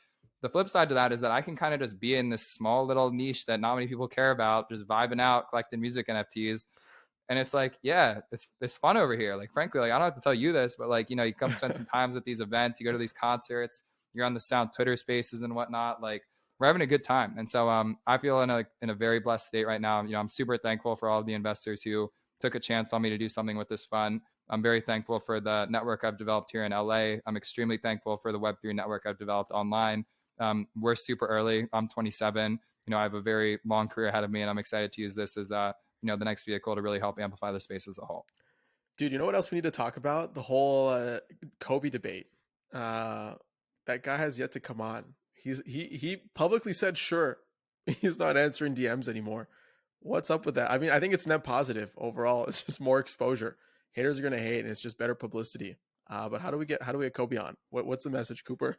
Speaker 2: the flip side to that is that I can kind of just be in this small little niche that not many people care about, just vibing out, collecting music NFTs. And it's like, yeah, it's fun over here. Like, frankly, like, I don't have to tell you this, but like, you come spend some times at these events, you go to these concerts, you're on the Sound Twitter spaces and whatnot. Like, we're having a good time. And so I feel in a very blessed state right now. I'm super thankful for all of the investors who took a chance on me to do something with this fund. I'm very thankful for the network I've developed here in LA. I'm extremely thankful for the Web3 network I've developed online. We're super early. I'm 27. I have a very long career ahead of me, and I'm excited to use this as the next vehicle to really help amplify the space as a whole.
Speaker 1: Dude, you know what else we need to talk about? The whole Kobe debate. That guy has yet to come on. He publicly said, sure, he's not answering DMs anymore. What's up with that? I mean, I think it's net positive overall. It's just more exposure. Haters are going to hate, and it's just better publicity. But how do we get Kobe on? What's the message, Cooper?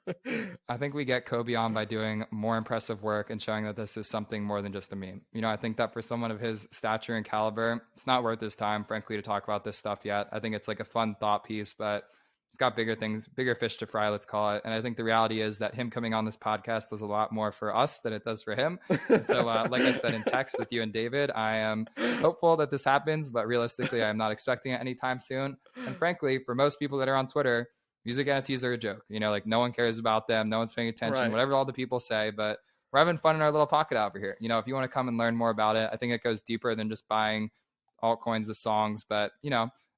Speaker 2: I think we get Kobe on by doing more impressive work and showing that this is something more than just a meme. I think that for someone of his stature and caliber, it's not worth his time, frankly, to talk about this stuff yet. I think it's like a fun thought piece, but it's got bigger things, bigger fish to fry, let's call it. And I think the reality is that him coming on this podcast does a lot more for us than it does for him. And so like I said in text with you and David, I am hopeful that this happens, but realistically, I'm not expecting it anytime soon. And frankly, for most people that are on Twitter, music NFTs are a joke. Like, no one cares about them. No one's paying attention, right. Whatever all the people say, but we're having fun in our little pocket over here. If you want to come and learn more about it, I think it goes deeper than just buying altcoins of songs, but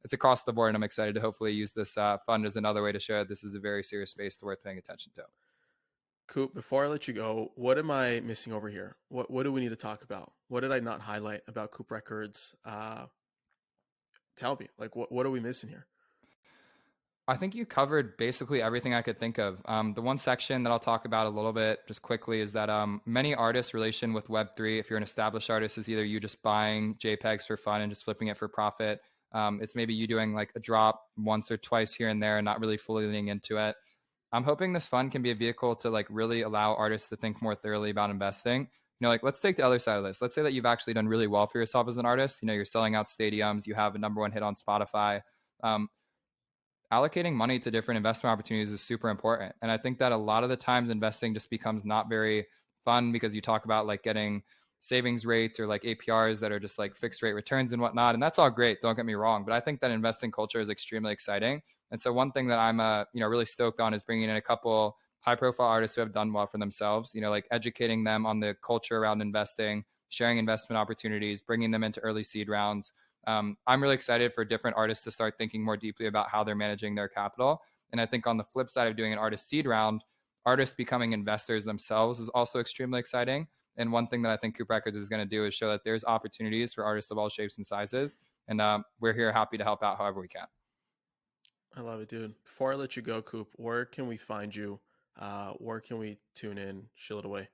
Speaker 2: it's across the board, and I'm excited to hopefully use this fund as another way to show this is a very serious space to worth paying attention to.
Speaker 1: Coop, before I let you go, what am I missing over here? What do we need to talk about? What did I not highlight about Coop Records? Tell me, like, what are we missing here?
Speaker 2: I think you covered basically everything I could think of. The one section that I'll talk about a little bit just quickly is that many artists' relation with Web3, if you're an established artist, is either you just buying JPEGs for fun and just flipping it for profit. It's maybe you doing like a drop once or twice here and there and not really fully leaning into it. I'm hoping this fund can be a vehicle to like really allow artists to think more thoroughly about investing. Like let's take the other side of this. Let's say that you've actually done really well for yourself as an artist. You're selling out stadiums, you have a number one hit on Spotify. Um, Allocating money to different investment opportunities is super important. And I think that a lot of the times investing just becomes not very fun because you talk about like getting savings rates or like APRs that are just like fixed rate returns and whatnot. And that's all great. Don't get me wrong. But I think that investing culture is extremely exciting. And so one thing that I'm really stoked on is bringing in a couple high profile artists who have done well for themselves, like educating them on the culture around investing, sharing investment opportunities, bringing them into early seed rounds. I'm really excited for different artists to start thinking more deeply about how they're managing their capital. And I think on the flip side of doing an artist seed round, artists becoming investors themselves is also extremely exciting. And one thing that I think Coop Records is going to do is show that there's opportunities for artists of all shapes and sizes. And we're here happy to help out however we can.
Speaker 1: I love it, dude. Before I let you go, Coop, where can we find you? Where can we tune in, chill it away?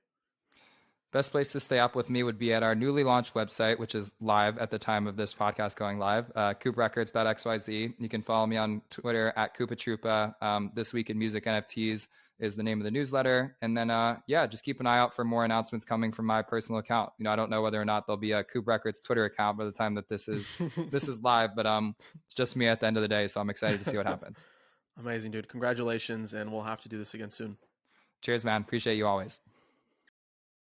Speaker 2: Best place to stay up with me would be at our newly launched website, which is live at the time of this podcast going live, cooprecords.xyz. You can follow me on Twitter at Coopahtroopa. This Week in Music NFTs is the name of the newsletter. And then, just keep an eye out for more announcements coming from my personal account. I don't know whether or not there'll be a Coop Records Twitter account by the time that this is live, but it's just me at the end of the day. So I'm excited to see what happens.
Speaker 1: Amazing, dude. Congratulations. And we'll have to do this again soon.
Speaker 2: Cheers, man. Appreciate you always.